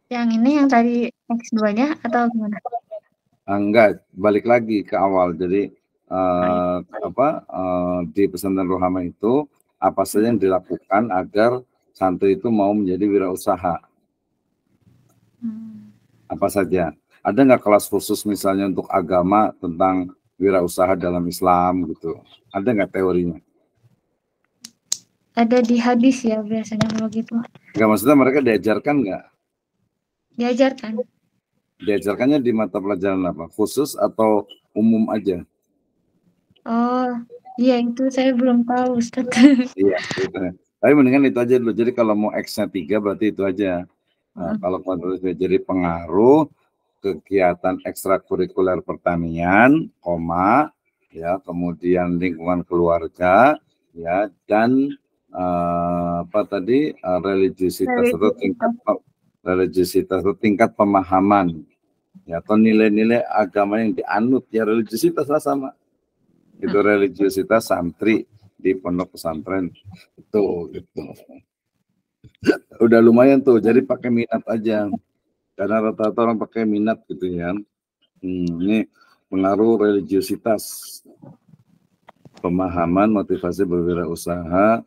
Yang ini yang tadi X2-nya atau gimana? Enggak, balik lagi ke awal. Jadi di pesantren Rohama itu apa saja yang dilakukan agar santri itu mau menjadi wirausaha? Apa saja? Ada nggak kelas khusus misalnya untuk agama tentang wirausaha dalam Islam gitu? Ada nggak teorinya? Ada di hadis ya biasanya kalau gitu. Enggak, maksudnya mereka diajarkan nggak? Diajarkan. Diajarkannya di mata pelajaran apa? Khusus atau umum aja? Oh, iya itu saya belum tahu Ustaz. Iya, gitu. Tapi mendingan itu aja dulu. Jadi kalau mau X-nya 3 berarti itu aja. Nah, kalau jadi pengaruh kegiatan ekstrakurikuler pertanian, ya, kemudian lingkungan keluarga, ya, dan apa tadi, religiusitas atau tingkat pemahaman, ya, atau nilai-nilai agama yang dianut, ya religiusitas lah sama. Itu religiusitas santri di pondok pesantren itu gitu. Udah lumayan tuh, jadi pakai minat aja. Karena rata-rata orang pakai minat gitu ya. Ini pengaruh religiusitas, pemahaman, motivasi berwirausaha,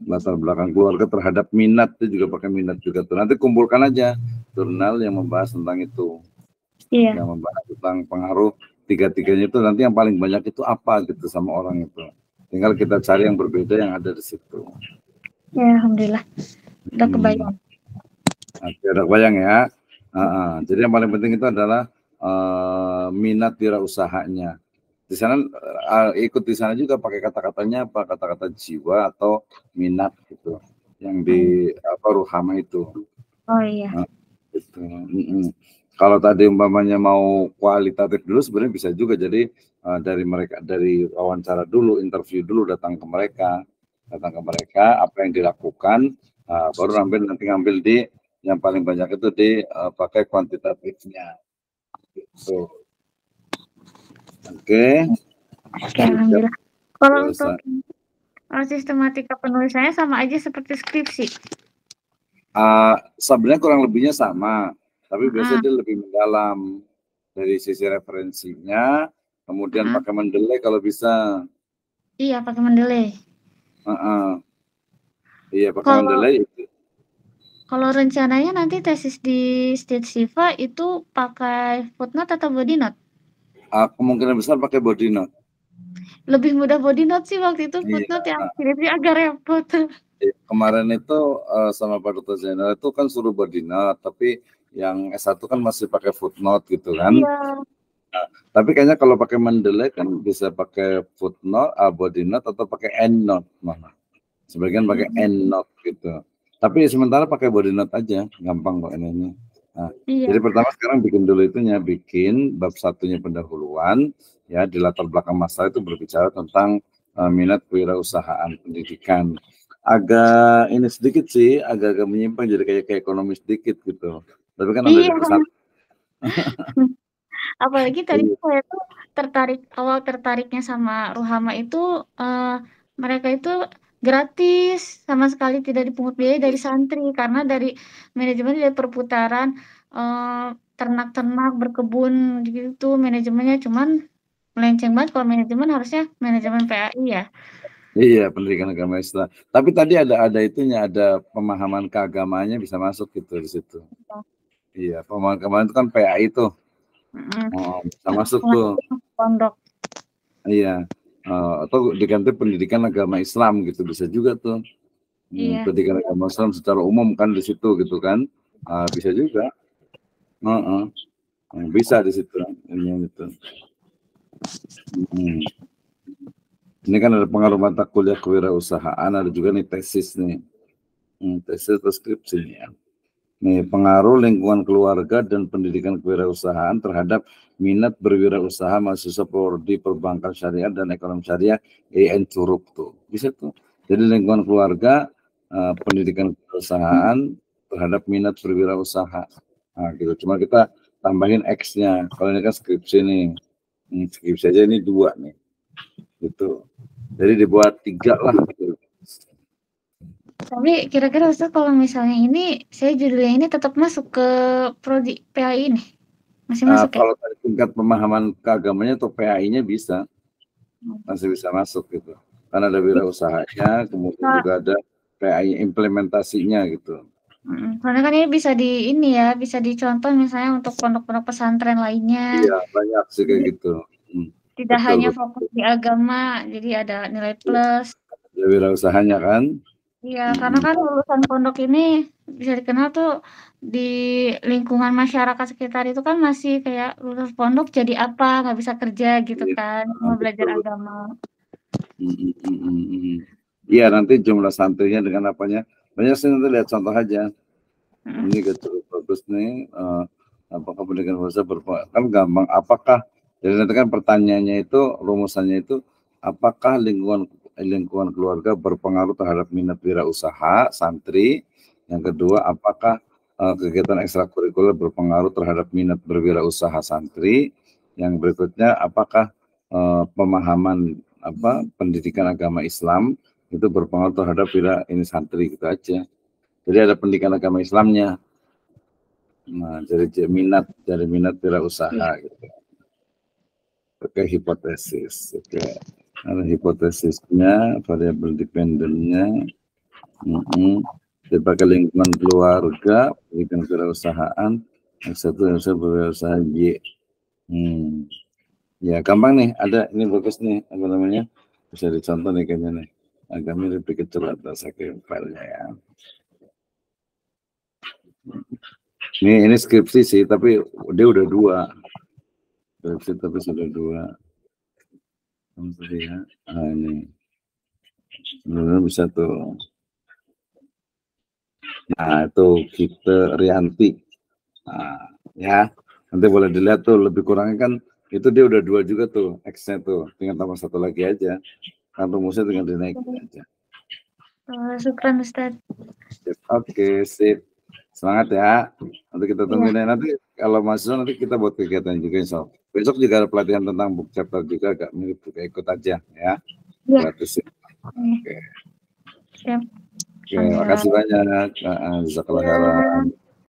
latar belakang keluarga terhadap minat, itu juga pakai minat juga tuh. Nanti kumpulkan aja jurnal yang membahas tentang itu. Iya. Yang membahas tentang pengaruh tiga-tiganya itu, nanti yang paling banyak itu apa gitu sama orang itu. Tinggal kita cari yang berbeda yang ada di situ. Ya, alhamdulillah. Udah kebayang. Udah kebayang ya. Jadi yang paling penting itu adalah minat wirausahanya. Di sana ikut di sana juga pakai kata-katanya apa, kata-kata jiwa atau minat gitu. Yang di Ruhama itu. Oh iya. Gitu. Kalau tadi umpamanya mau kualitatif dulu, sebenarnya bisa juga. Jadi dari wawancara dulu, interview dulu, datang ke mereka apa yang dilakukan, baru nanti ngambil di yang paling banyak itu pakai kuantitatifnya. Gitu. Oke. Alhamdulillah. Kalau untuk sistematika penulisannya sama aja seperti skripsi. Sebenarnya kurang lebihnya sama, tapi biasanya dia lebih mendalam dari sisi referensinya, kemudian pakai Mendeley kalau bisa. Iya, pakai Mendeley. Iya, pakai Mendeley. Kalau rencananya nanti tesis di State-Siva itu pakai footnote atau body note? Kemungkinan besar pakai body note. Lebih mudah body note sih waktu itu, footnote yang skripsi agak repot. Kemarin itu sama Pak Dr. Zainal itu kan suruh body note, tapi yang S1 kan masih pakai footnote gitu kan. Iya. Tapi kayaknya kalau pakai Mendeley kan bisa pakai footnote, body note atau pakai endnote malah. Sebagian pakai endnote gitu. Tapi sementara pakai body note aja, gampang kok ini. Jadi pertama sekarang bikin dulu itunya, bikin bab 1-nya pendahuluan, ya, di latar belakang masalah itu berbicara tentang minat kewirausahaan pendidikan. Agak ini sedikit sih, agak menyimpang jadi kayak ekonomi sedikit gitu. Tapi kan ada di pesan. Apalagi tadi saya tuh tertariknya sama Ruhama itu mereka itu gratis, sama sekali tidak dipungut biaya dari santri, karena dari manajemen dari perputaran ternak-ternak berkebun gitu manajemennya, cuman melenceng banget. Kalau manajemen harusnya manajemen PAI ya. Iya, pendidikan agama Islam. Tapi tadi ada itunya, ada pemahaman keagamanya bisa masuk gitu di situ. Iya, pemahaman keagamaan itu kan PAI tuh. Bisa masuk tuh. Pondok. Iya. Atau diganti pendidikan agama Islam gitu, bisa juga tuh. Pendidikan agama Islam secara umum kan di situ gitu kan. Bisa juga. Bisa di situ. Ini kan ada pengaruh mata kuliah kewirausahaan, ada juga nih tesis nih. Tesis atau skripsi ya. Nih, pengaruh lingkungan keluarga dan pendidikan kewirausahaan terhadap minat berwirausaha mahasiswa prodi perbankan syariah dan ekonomi syariah EN Curug tuh. Bisa tuh. Jadi lingkungan keluarga, pendidikan kewirausahaan terhadap minat berwirausaha. Nah, gitu. Cuma kita tambahin X-nya. Kalau ini kan skripsi nih. Skripsi aja ini 2 nih. Gitu. Jadi dibuat 3 lah. Gitu. Tapi kira-kira Ustaz, kalau misalnya ini saya judulnya ini tetap masuk ke prodi PAI ini? Masih masuk ya? Kalau dari tingkat pemahaman keagamannya atau PAI-nya bisa. Masih bisa masuk gitu. Karena ada wirausaha-nya, kemudian juga ada PAI implementasinya gitu. Karena kan ini bisa dicontoh misalnya untuk pondok-pondok pesantren lainnya. Iya, banyak sih kayak gitu. Tidak hanya fokus di agama, jadi ada nilai plus. Ada wirausahanya kan? Iya, karena kan lulusan pondok ini bisa dikenal tuh di lingkungan masyarakat sekitar itu kan masih kayak lulus pondok jadi apa, nggak bisa kerja gitu kan, cuma belajar agama. Iya, nanti jumlah santrinya dengan apanya, banyak sih, nanti lihat contoh aja. Ini cukup bagus nih, apakah pendidikan bahasa kan gampang, apakah, jadi nanti kan pertanyaannya itu, rumusannya itu, apakah lingkungan lingkungan keluarga berpengaruh terhadap minat wirausaha santri? Yang kedua, apakah kegiatan ekstrakurikuler berpengaruh terhadap minat berwirausaha santri? Yang berikutnya, apakah pemahaman pendidikan agama Islam itu berpengaruh terhadap ini santri, gitu aja. Jadi ada pendidikan agama Islamnya. Nah, dari minat wirausaha gitu. Oke, hipotesis. Oke. Ada hipotesisnya, variabel dependennya. Sebagai lingkungan keluarga, pendidikan kewirausahaan, satu yang saya berwirausaha Y. Ya, gampang nih. Ada ini bagus nih, apa namanya? Bisa dicontoh nih kayaknya nih. Agak mirip kecil atau sakit filenya ya. Ini skripsi sih, tapi dia udah 2. Skripsi tapi sudah 2. Ya. Nah, ini. Sebenarnya bisa tuh. Nah, itu kita Rianti. Nah, ya. Nanti boleh dilihat tuh, lebih kurangnya kan itu dia udah 2 juga tuh, X-nya tuh. Tinggal tambah 1 lagi aja. Kan rumusnya tinggal dinaikin aja. Syukran Ustaz. Oke, sip. Semangat ya. Nanti kita temuin ya. Nanti kalau mahasiswa nanti kita buat kegiatan juga insya Allah. Besok juga ada pelatihan tentang book chapter juga, agak mirip juga, ikut aja ya. Gratis. Oke. Siap. Oke, makasih banyak. Jazakallah khairan.